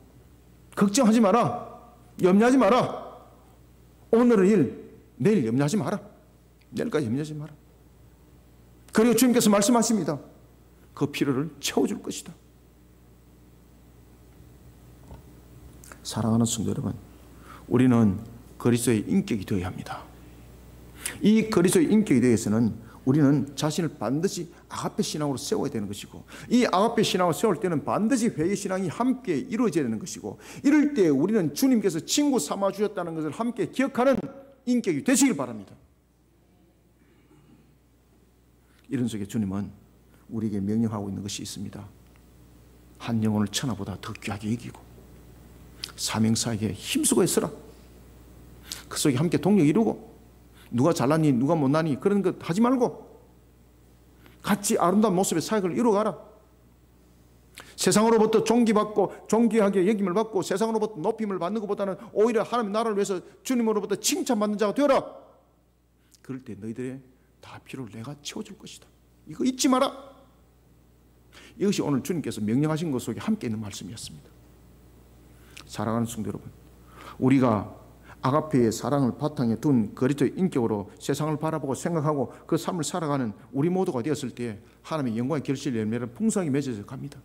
걱정하지 마라. 염려하지 마라. 오늘의 일, 내일 염려하지 마라. 내일까지 염려하지 마라. 그리고 주님께서 말씀하십니다. 그 필요를 채워줄 것이다. 사랑하는 성도 여러분, 우리는 그리스도의 인격이 되어야 합니다. 이 그리스도의 인격이 되기 위해서는 우리는 자신을 반드시 아가페 신앙으로 세워야 되는 것이고, 이 아가페 신앙을 세울 때는 반드시 회개 신앙이 함께 이루어져야 되는 것이고, 이럴 때 우리는 주님께서 친구 삼아 주셨다는 것을 함께 기억하는 인격이 되시길 바랍니다. 이런 속에 주님은 우리에게 명령하고 있는 것이 있습니다. 한 영혼을 천하보다 더 귀하게 여기고 사명사에게 힘쓰고 있으라. 그 속에 함께 동력 이루고, 누가 잘나니 누가 못나니 그런 것 하지 말고 같이 아름다운 모습의 사역을 이루어가라. 세상으로부터 존귀받고 존귀하게 여김을 받고 세상으로부터 높임을 받는 것보다는 오히려 하나님의 나라를 위해서 주님으로부터 칭찬받는 자가 되어라. 그럴 때 너희들의 다 필요를 내가 채워줄 것이다. 이거 잊지 마라. 이것이 오늘 주님께서 명령하신 것 속에 함께 있는 말씀이었습니다. 사랑하는 성도 여러분, 우리가 아가페의 사랑을 바탕에 둔 그리스도의 인격으로 세상을 바라보고 생각하고 그 삶을 살아가는 우리 모두가 되었을 때 하나님의 영광의 결실 열매는 풍성하게 맺어져 갑니다.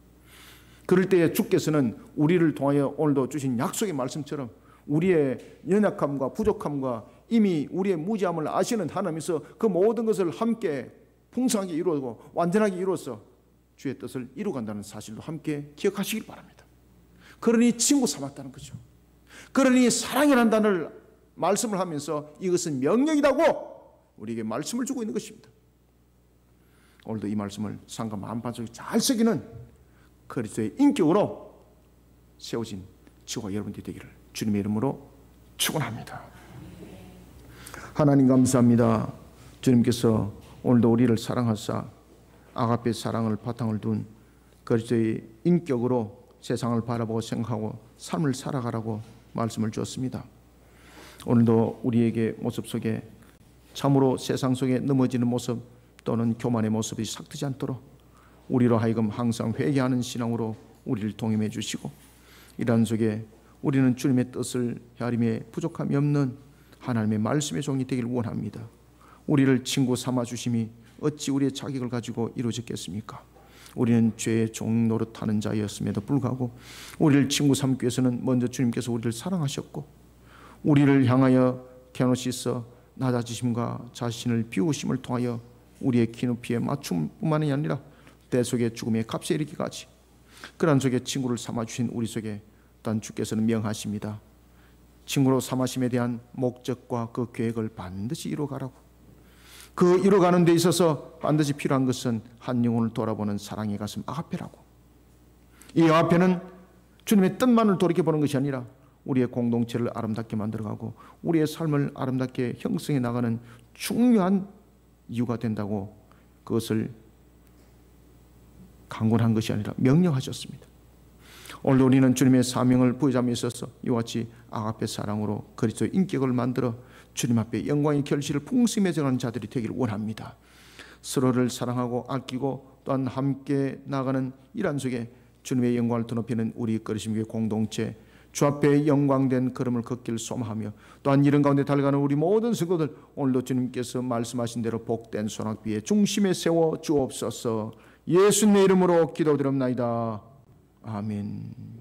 그럴 때에 주께서는 우리를 통하여 오늘도 주신 약속의 말씀처럼 우리의 연약함과 부족함과 이미 우리의 무지함을 아시는 하나님께서 그 모든 것을 함께 풍성하게 이루고 완전하게 이루어서 주의 뜻을 이루간다는 사실도 함께 기억하시길 바랍니다. 그러니 친구 삼았다는 거죠. 그러니 사랑이라는 단어를 말씀을 하면서 이것은 명령이라고 우리에게 말씀을 주고 있는 것입니다. 오늘도 이 말씀을 삶과 마음판 속에 잘 새기는 그리스도의 인격으로 세워진 저와 여러분들이 되기를 주님의 이름으로 축원합니다. 하나님 감사합니다. 주님께서 오늘도 우리를 사랑하사 아가페 사랑을 바탕을 둔 그리스도의 인격으로 세상을 바라보고 생각하고 삶을 살아가라고 말씀을 주었습니다. 오늘도 우리에게 모습 속에 참으로 세상 속에 넘어지는 모습 또는 교만의 모습이 삭트지 않도록 우리로 하여금 항상 회개하는 신앙으로 우리를 동임해 주시고, 이러한 속에 우리는 주님의 뜻을 헤아림에 부족함이 없는 하나님의 말씀의 종이 되기를 원합니다. 우리를 친구 삼아 주심이 어찌 우리의 자격을 가지고 이루어졌겠습니까? 우리는 죄의 종 노릇하는 자였음에도 불구하고 우리를 친구 삼기 위해서는 먼저 주님께서 우리를 사랑하셨고, 우리를 향하여 게노시스 낮아지심과 자신을 비우심을 통하여 우리의 기높이에 맞춤뿐만이 아니라 때 속에 죽음의 값에 이르기까지 그러한 속에 친구를 삼아주신 우리 속에 또한 주께서는 명하십니다. 친구로 삼아심에 대한 목적과 그 계획을 반드시 이루어가라고. 그 이루어가는 데 있어서 반드시 필요한 것은 한 영혼을 돌아보는 사랑의 가슴 아가페라고. 이 아가페는 주님의 뜻만을 돌이켜보는 것이 아니라 우리의 공동체를 아름답게 만들어가고 우리의 삶을 아름답게 형성해 나가는 중요한 이유가 된다고 그것을 강권한 것이 아니라 명령하셨습니다. 오늘 우리는 주님의 사명을 부여잡음에 있어서 이와 같이 아가페 사랑으로 그리스도의 인격을 만들어 주님 앞에 영광의 결실을 풍성히 맺어가는 자들이 되기를 원합니다. 서로를 사랑하고 아끼고 또한 함께 나가는 이란 속에 주님의 영광을 드높이는 우리 그리스도의 공동체, 주 앞에 영광된 걸음을 걷기를 소망하며 또한 이런 가운데 달려가는 우리 모든 성도들 오늘도 주님께서 말씀하신 대로 복된 소낙비의 중심에 세워 주옵소서. 예수님의 이름으로 기도드립나이다. 아멘.